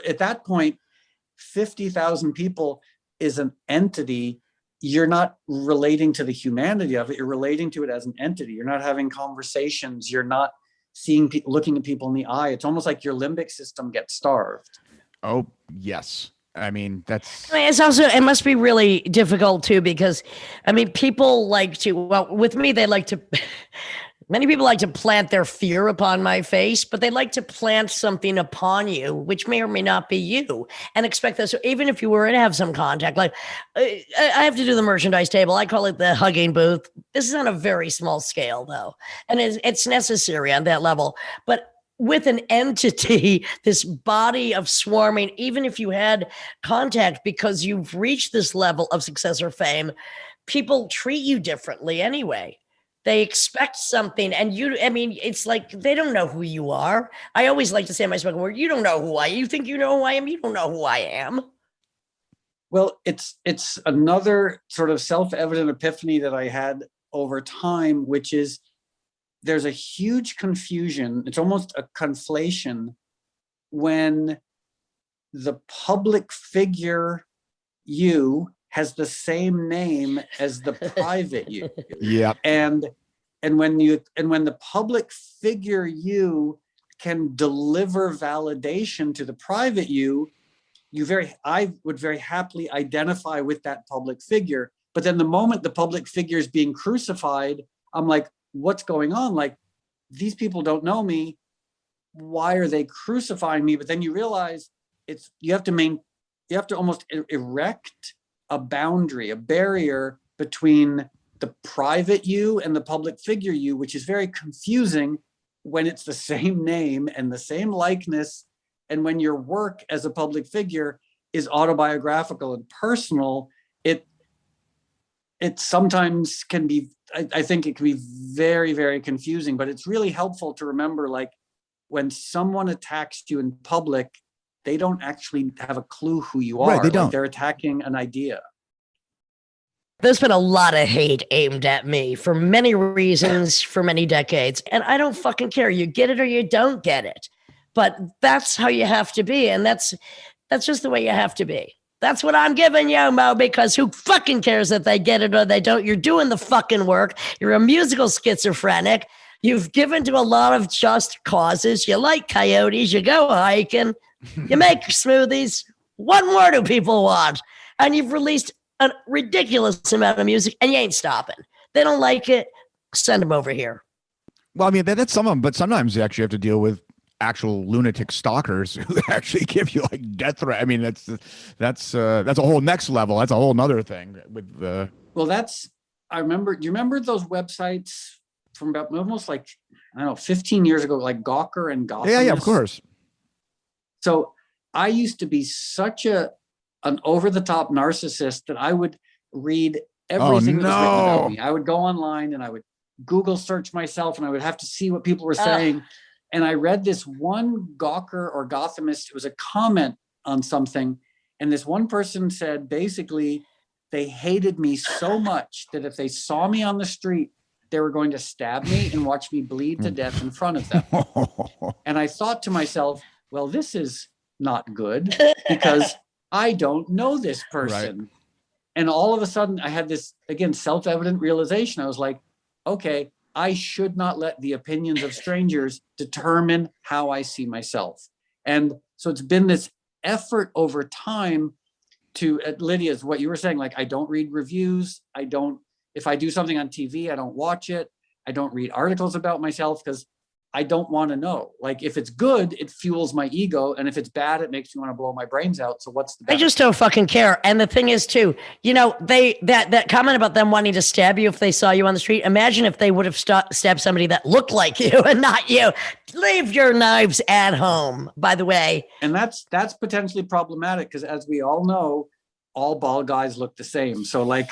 at that point, 50,000 people is an entity. You're not relating to the humanity of it. You're relating to it as an entity. You're not having conversations. You're not seeing people, looking at people in the eye. It's almost like your limbic system gets starved.
Oh, yes. I mean,
it's also, it must be really difficult too, because people like to, with me, many people like to plant their fear upon my face, but they like to plant something upon you, which may or may not be you, and expect that. So even if you were to have some contact, like I have to do the merchandise table. I call it the hugging booth. This is on a very small scale though. And it's necessary on that level, but with an entity, this body of swarming, even if you had contact because you've reached this level of success or fame, people treat you differently anyway. They expect something, and it's like they don't know who you are. I always like to say in my spoken word, you don't know who I am. You think you know who I am? You don't know who I am.
Well, it's another sort of self-evident epiphany that I had over time, which is there's a huge confusion. It's almost a conflation when the public figure you has the same name as the private you.
Yeah.
And when the public figure you can deliver validation to the private you, I would very happily identify with that public figure. But then the moment the public figure is being crucified, I'm like, what's going on? Like, these people don't know me. Why are they crucifying me? But then you realize you have to almost erect a boundary, a barrier between the private you and the public figure you, which is very confusing when it's the same name and the same likeness. And when your work as a public figure is autobiographical and personal, it sometimes can be, I think it can be very, very confusing, but it's really helpful to remember, like, when someone attacks you in public, they don't actually have a clue who you are.
Right, they don't.
Like, they're attacking an idea.
There's been a lot of hate aimed at me for many reasons for many decades. And I don't fucking care. You get it or you don't get it. But that's how you have to be. And that's just the way you have to be. That's what I'm giving you, Mo, because who fucking cares if they get it or they don't? You're doing the fucking work. You're a musical schizophrenic. You've given to a lot of just causes. You like coyotes. You go hiking. You make smoothies. What more do people want? And you've released a ridiculous amount of music and you ain't stopping. They don't like it. Send them over here.
Well, I mean, that's some of them, but sometimes you actually have to deal with actual lunatic stalkers who actually give you like death threat. I mean, that's a whole next level. That's a whole nother thing with the.
Well, I remember, do you remember those websites from about almost like, I don't know, 15 years ago, like Gawker and Gotham?
Yeah, of course.
So I used to be such an over-the-top narcissist that I would read everything that was written about me. I would go online and I would Google search myself and I would have to see what people were saying. And I read this one Gawker or Gothamist, it was a comment on something. And this one person said, basically, they hated me so much that if they saw me on the street, they were going to stab me and watch me bleed to death in front of them. And I thought to myself, well, this is not good because I don't know this person. Right. And all of a sudden I had this, again, self-evident realization. I was like, okay, I should not let the opinions of strangers determine how I see myself. And so it's been this effort over time to, Lydia's, what you were saying, like, I don't read reviews. If I do something on TV, I don't watch it. I don't read articles about myself because I don't want to know. Like, if it's good, it fuels my ego. And if it's bad, it makes me want to blow my brains out. So what's the benefit?
I just don't fucking care. And the thing is too, that comment about them wanting to stab you if they saw you on the street. Imagine if they would have stabbed somebody that looked like you and not you. Leave your knives at home, by the way.
And that's potentially problematic because, as we all know, all bald guys look the same. So like,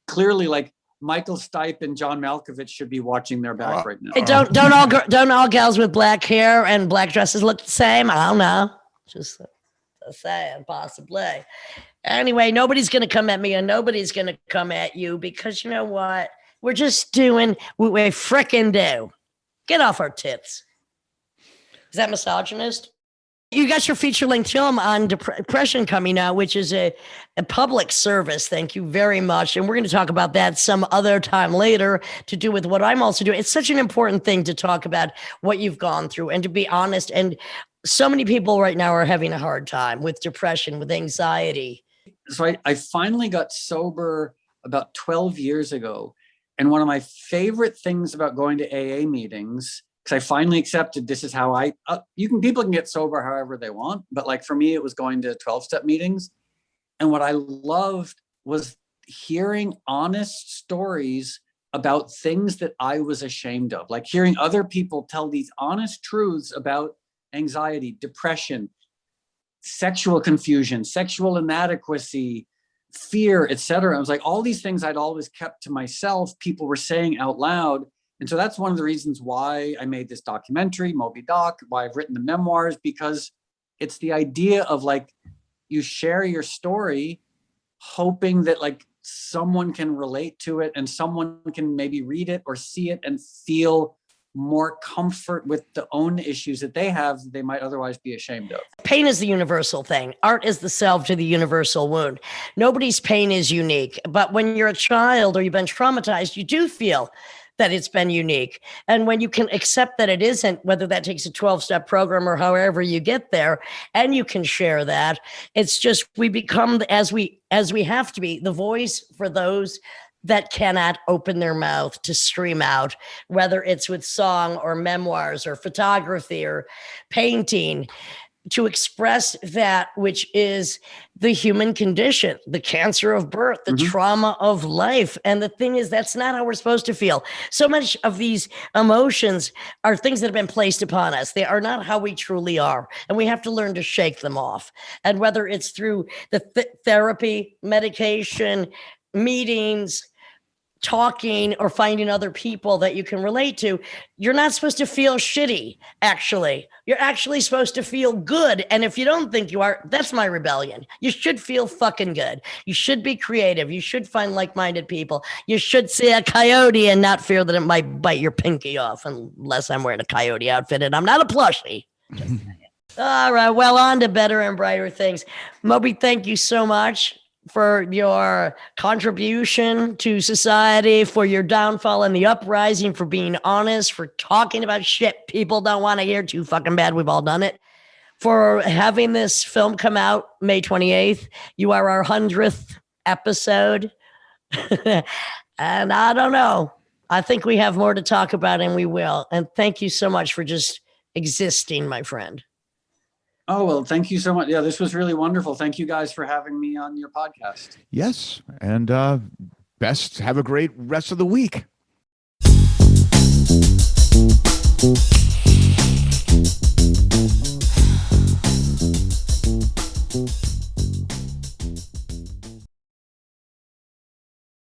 clearly, like, Michael Stipe and John Malkovich should be watching their back right now.
Don't all gals with black hair and black dresses look the same? I don't know. Just saying, possibly. Anyway, nobody's going to come at me and nobody's going to come at you because you know what? We're just doing what we frickin' do. Get off our tits. Is that misogynist? You got your feature-length film on depression coming out, which is a public service. Thank you very much. And we're going to talk about that some other time later to do with what I'm also doing. It's such an important thing to talk about what you've gone through and to be honest. And so many people right now are having a hard time with depression, with anxiety.
So I finally got sober about 12 years ago. And one of my favorite things about going to AA meetings, because I finally accepted this is how people can get sober however they want. But like for me, it was going to 12-step meetings. And what I loved was hearing honest stories about things that I was ashamed of, like hearing other people tell these honest truths about anxiety, depression, sexual confusion, sexual inadequacy, fear, etc. I was like, all these things I'd always kept to myself, people were saying out loud. And so that's one of the reasons why I made this documentary, Moby Doc, why I've written the memoirs, because it's the idea of like, you share your story, hoping that like someone can relate to it and someone can maybe read it or see it and feel more comfort with the own issues that they have that they might otherwise be ashamed of.
Pain is the universal thing. Art is the salve to the universal wound. Nobody's pain is unique. But when you're a child or you've been traumatized, you do feel that it's been unique. And when you can accept that it isn't, whether that takes a 12-step program or however you get there, and you can share that, it's just we become, as we have to be, the voice for those that cannot open their mouth to scream out, whether it's with song or memoirs or photography or painting. to express that which is the human condition, the cancer of birth, the trauma of life. And the thing is, that's not how we're supposed to feel. So much of these emotions are things that have been placed upon us. They are not how we truly are. And we have to learn to shake them off. And whether it's through the therapy, medication, meetings, talking, or finding other people that you can relate to, you're not supposed to feel shitty, actually. You're actually supposed to feel good. And if you don't think you are, that's my rebellion. You should feel fucking good. You should be creative. You should find like-minded people. You should see a coyote and not fear that it might bite your pinky off, unless I'm wearing a coyote outfit and I'm not a plushie. All right, well, on to better and brighter things. Moby, thank you so much for your contribution to society, for your downfall and the uprising, for being honest, for talking about shit people don't want to hear. Too fucking bad. We've all done it. For having this film come out May 28th. You are our 100th episode. And I don't know. I think we have more to talk about, and we will. And thank you so much for just existing, my friend.
Oh, well, thank you so much. Yeah, this was really wonderful. Thank you guys for having me on your podcast.
Yes. And have a great rest of the week.